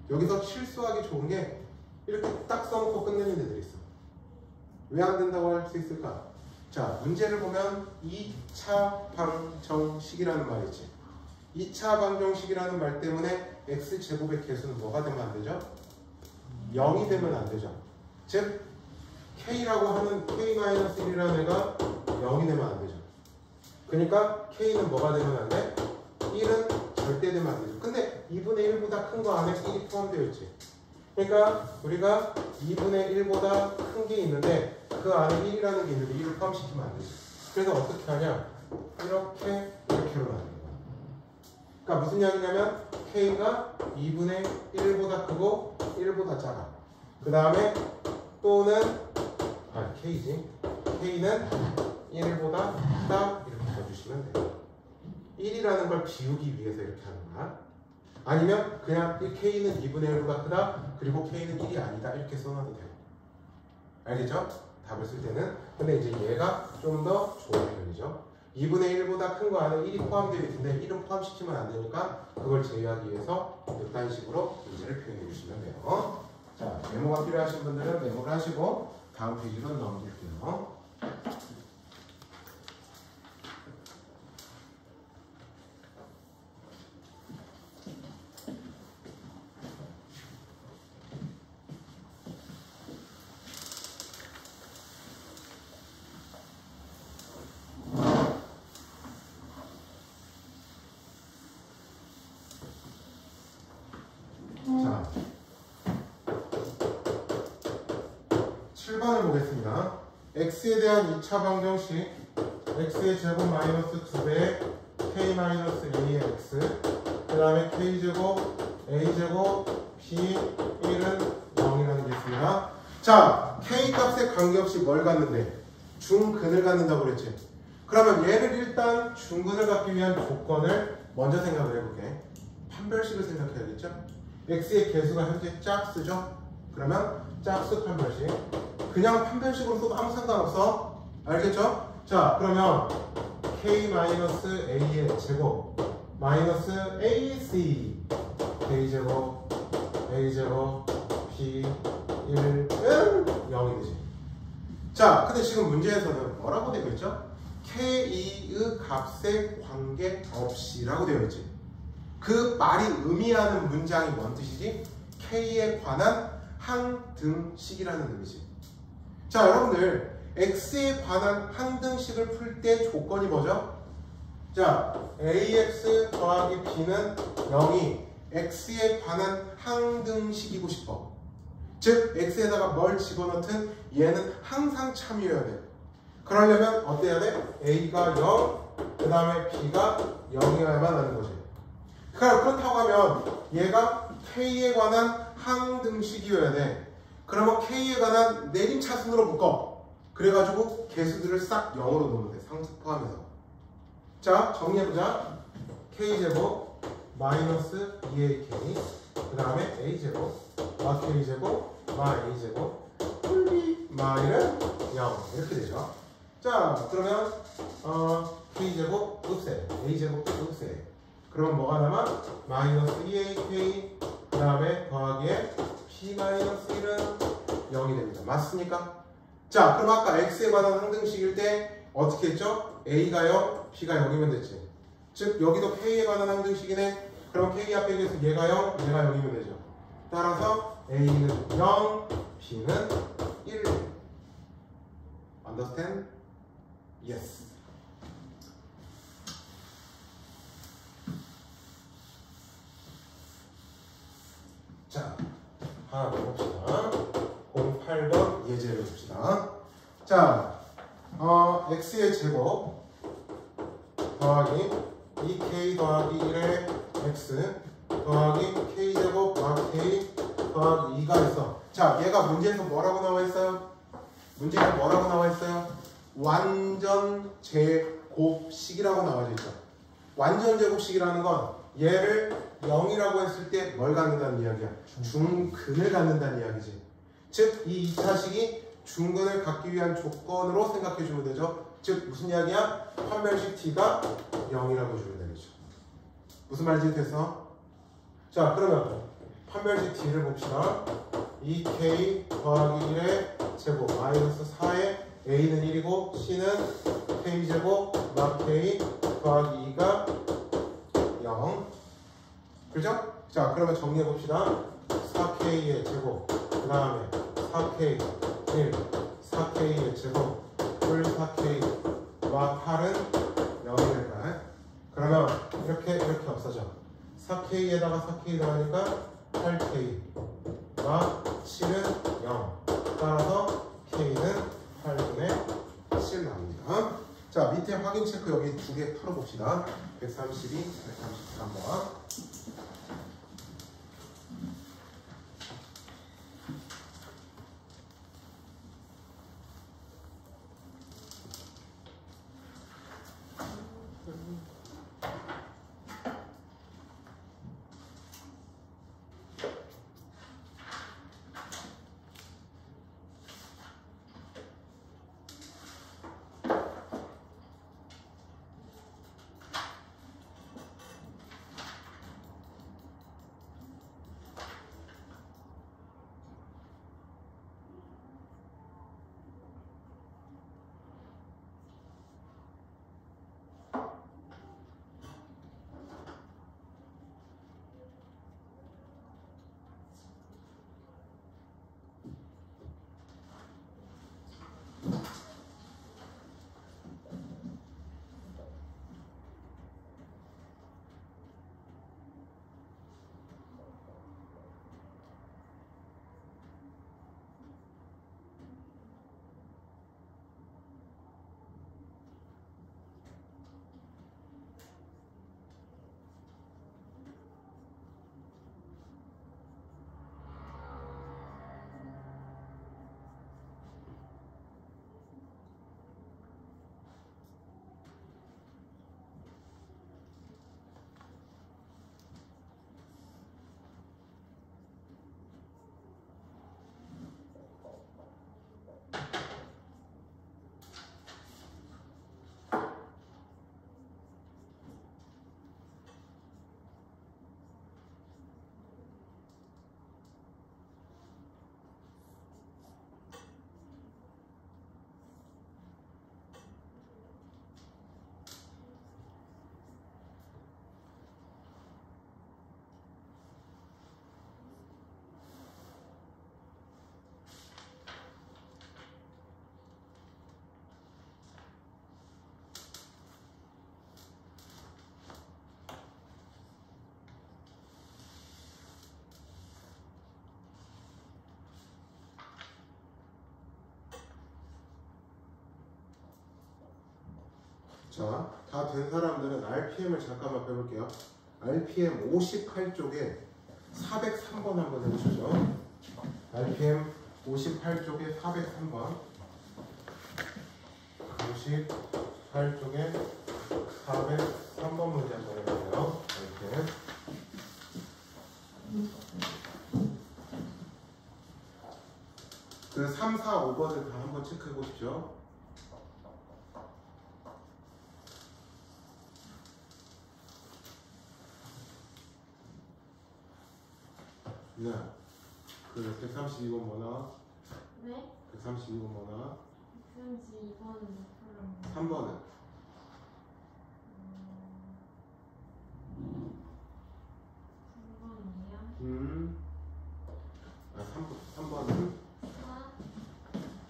여기서 실수하기 좋은 게 이렇게 딱 써놓고 끝내는 애들이 있어. 왜 안 된다고 할 수 있을까? 자, 문제를 보면 2차 방정식이라는 말이 있지. 2차 방정식이라는 말 때문에 x제곱의 개수는 뭐가 되면 안 되죠? 0이 되면 안 되죠. 즉 k라고 하는 k-1이라는 애가 0이 되면 안 되죠. 그러니까 k는 뭐가 되면 안 돼? 1은 절대 되면 안 되죠. 근데 2분의 1보다 큰 거 안에 1이 포함되어 있지. 그러니까 우리가 2분의 1보다 큰 게 있는데 그 안에 1이라는 게 있는데 1을 포함시키면 안 되지. 그래서 어떻게 하냐? 이렇게로 나누는 거야. 그러니까 무슨 이야기냐면 k가 2분의 1보다 크고 1보다 작아. 그 다음에 또는 k지. k는 1보다 크다 이렇게 써주시면 돼요. 1이라는 걸 비우기 위해서 이렇게 하는 거야. 아니면 그냥 k는 2분의 1보다 크다 그리고 k는 1이 아니다 이렇게 써놔도 돼요. 알겠죠? 답을 쓸 때는. 근데 이제 얘가 좀 더 좋은 표현이죠. 2분의 1보다 큰 거 안에 1이 포함되어 있는데 1은 포함시키면 안 되니까 그걸 제외하기 위해서 이런 식으로 문제를 표현해 주시면 돼요. 자, 메모가 필요하신 분들은 메모를 하시고 다음 페이지로 넘길게요. 자, 7번을 보겠습니다. x에 대한 2차 방정식 x의 제곱 마이너스 2배의 k 마이너스 a의 x 그 다음에 k제곱 a제곱 b 1은 0이라는 게 있습니다. 자, k 값에 관계없이 뭘 갖는데? 중근을 갖는다고 그랬지. 그러면 얘를 일단 중근을 갖기 위한 조건을 먼저 생각을 해볼게. 판별식을 생각해야겠죠? x의 개수가 현재 짝수죠? 그러면 짝수 판별식. 그냥 판별식으로 써도 아무 상관없어. 알겠죠? 자, 그러면 k-a의 제곱 마이너스 ac k제곱 a제곱 b 1은 0이 되지. 자, 근데 지금 문제에서는 뭐라고 되어 있죠? k의 값에 관계없이 라고 되어 있지. 그 말이 의미하는 문장이 뭔 뜻이지? k에 관한 항등식이라는 의미지. 자, 여러분들 x에 관한 항등식을 풀 때 조건이 뭐죠? 자, ax 더하기 b는 0이 x에 관한 항등식이고 싶어. 즉 x에다가 뭘 집어넣든 얘는 항상 참이어야 돼. 그러려면 어때야 돼? a가 0, 그 다음에 b가 0이어야만 하는 거지. 그렇다고 하면 얘가 k에 관한 항등식이어야 돼. 그러면 k에 관한 내림차순으로 묶어. 그래가지고 개수들을 싹 0으로 놓으면 돼. 상수 포함해서. 자, 정리해보자. k제곱 마이너스 2ak 그 다음에 a제곱 마 k제곱 마 a제곱 풀비 마이는 0 이렇게 되죠. 자, 그러면 k제곱 없애 a제곱도 없애. 그러면 뭐가 남아? 마이너스 2ak 그 다음에 더하기에 b 마이너스 1은 0이 됩니다. 맞습니까? 자, 그럼 아까 x에 관한 항등식일 때 어떻게 했죠? a가 0, b가 0이면 됐지. 즉 여기도 k에 관한 항등식이네. 그럼 k 앞에 대해서 얘가 0, 얘가 0이면 되죠. 따라서 a는 0, b는 1. Understand? Yes. 자, 하나 더 봅시다. 08번 예제를 봅시다. 자, x의 제곱 더하기 2k 더하기 1의 x 더하기 k제곱 k 더하기 2가 있어. 자, 얘가 문제에서 뭐라고 나와 있어요? 문제에서 뭐라고 나와 있어요? 완전 제곱식이라고 나와져 있죠. 완전 제곱식이라는 건 얘를 0이라고 했을 때 뭘 갖는다는 이야기야? 중근을 갖는다는 이야기지. 즉, 이 2차식이 중근을 갖기 위한 조건으로 생각해 주면 되죠. 즉, 무슨 이야기야? 판별식 t가 0이라고 주면 되겠죠. 무슨 말인지 됐어? 자, 그러면 판별식 t를 봅시다. 2k 더하기 1의 제곱 마이너스 4의 a는 1이고 c는 k제곱 마 k 더하기 2가 0. 그죠? 자, 그러면 정리해 봅시다. 4k의 제곱 그 다음에 4k 1 4k의 제곱 풀 4k 마 8은 0이 될까요? 그러면 이렇게 없어져. 4k에다가 4k 더하니까 8k 마 7은 0. 따라서 k는 8분의 7 나옵니다. 자, 밑에 확인 체크 여기 두 개 풀어봅시다. 132, 133번. 자, 다 된 사람들은 RPM을 잠깐만 배울게요. RPM 58쪽에 403번 한번 해보시죠. RPM 58쪽에 403번. 58쪽에 403번. 3, 4, 5번을 다 한번 체크해 보십시오. 네. 그 132번 뭐나? 네? 132번 뭐나? 132번 풀은 3번은? 3번이에요? 아, 3번은?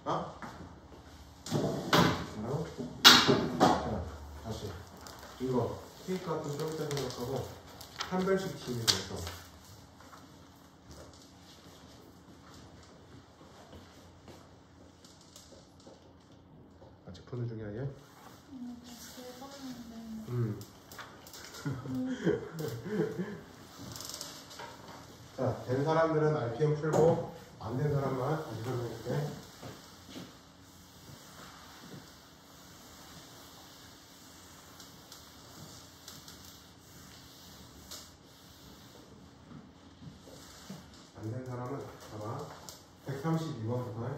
4? 아? 뭐라고? 자, 다시. 이거 케이크 같은 좀 이따 생각하고 한 별씩 팀이 돼서 아직 푸는 중이야 얘? 자, 된 사람들은 RPM 풀고 안 된 사람만 다시 설명할게. 안 된 사람은 봐봐. 132번 봐봐.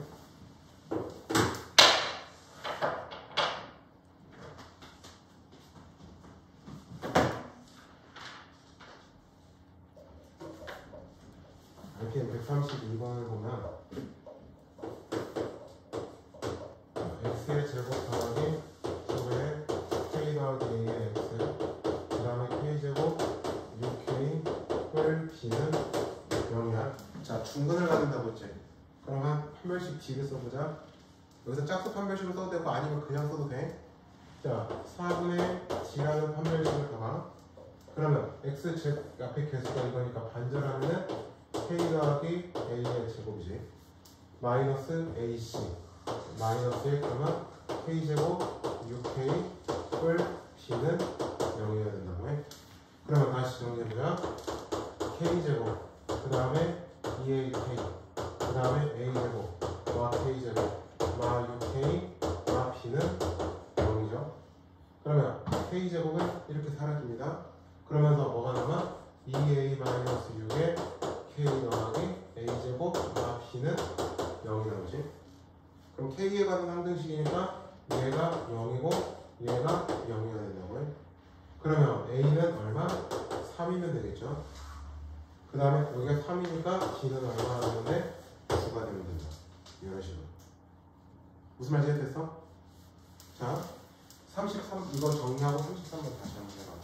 RPM 132번을 보면 x의 제곱 더하기 9의 k 더하기 a의 x 그 다음에 k제곱 6k 뿔 b는 0이야. 자, 중근을 가진다고 했지. 그럼 한 판별식 d를 써보자. 여기서 짝수 판별식으로 써도 되고 아니면 그냥 써도 돼. 자, 4분의 d라는 판별식을 봐봐. 그러면 x 앞에 개수가 이거니까 반절하면은 k 더하기 a의 제곱이지. 마이너스 ac 마이너스 1 그러면 k제곱 6k 뿔 b는 0이어야 된다고 해. 그러면 다시 정리해보자. k제곱 그 다음에 2ak 그 다음에 a제곱 마 k제곱 마 6k 마 b는 0이죠. 그러면 k제곱은 이렇게 사라집니다. 그러면서 뭐가 남아? 2a-6에 k 더하기 a제곱 마 b는 0이 나오지. 그럼 k에 관한 항등식이니까 얘가 0이고 얘가 0이어야 된다고 해. 그러면 a는 얼마? 3이면 되겠죠. 그 다음에 여기가 3이니까 b는 얼마 나오는데 9가 되면 된다. 이런 식으로. 무슨 말인지 이해됐어? 자, 33 이거 정리하고 33번 다시 한번 해봐요.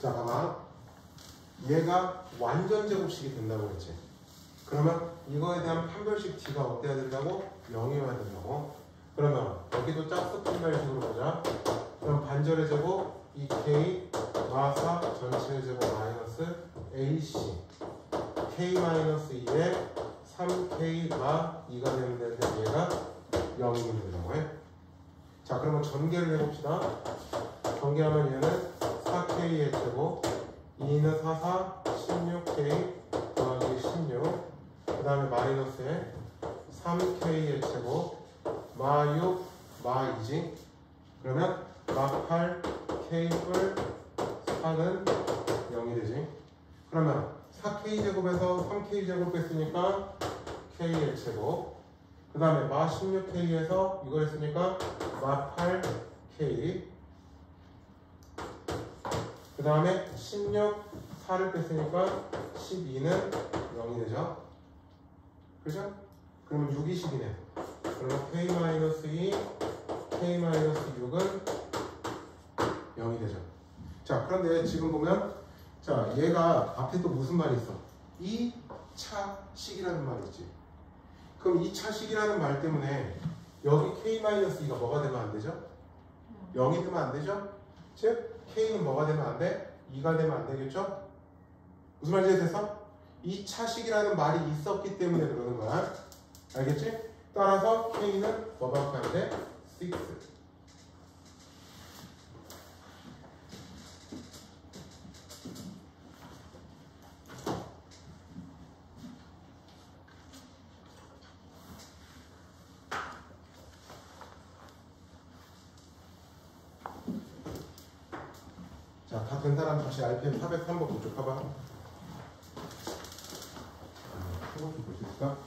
자, 봐봐. 얘가 완전 제곱식이 된다고 했지. 그러면 이거에 대한 판별식 d가 어때야 된다고? 0이어야 된다고. 그러면 여기도 짝수 판별식으로 보자. 그럼 반절의 제곱 2k 마4 전체의 제곱 마이너스 ac k-2에 3k 마 2가 되면 되는데 얘가 0이면 된다고 해. 자, 그러면 전개를 해봅시다. 전개하면 얘는 4k의 제곱 2는 4, 4, 16k 더하기 16 그 다음에 마이너스에 3K의 제곱 마 6, 마 2지. 그러면 마 8, K 뿔 4는 0이 되지. 그러면 4K 제곱에서 3K 제곱 뺐으니까 K의 제곱. 그 다음에 마 16K에서 이거 했으니까 마 8K. 그 다음에 16, 4를 뺐으니까 12는 0이 되죠. 그죠? 그러면 6이 10이네. 그러면 K-2, K-6은 0이 되죠. 자, 그런데 지금 보면 자, 얘가 앞에 또 무슨 말이 있어? 2차식이라는 말이 있지. 그럼 2차식이라는 말 때문에 여기 K-2가 뭐가 되면 안 되죠? 0이 되면 안 되죠? 즉 K는 뭐가 되면 안 돼? 2가 되면 안 되겠죠? 무슨 말인지 이해됐어? 2차식이라는 말이 있었기 때문에 그러는 거야. 알겠지? 따라서 K는 뭐밖에 안 돼? 6. 자, 다 된 사람 다시 RPM 403번 그쪽 봐봐. 한번 볼 수 있을까?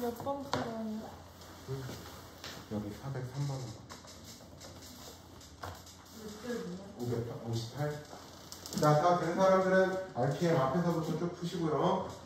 몇 번 풀어요? 여기 403번. 558. 자, 다 된 사람들은 RPM 앞에서부터 쭉 푸시고요.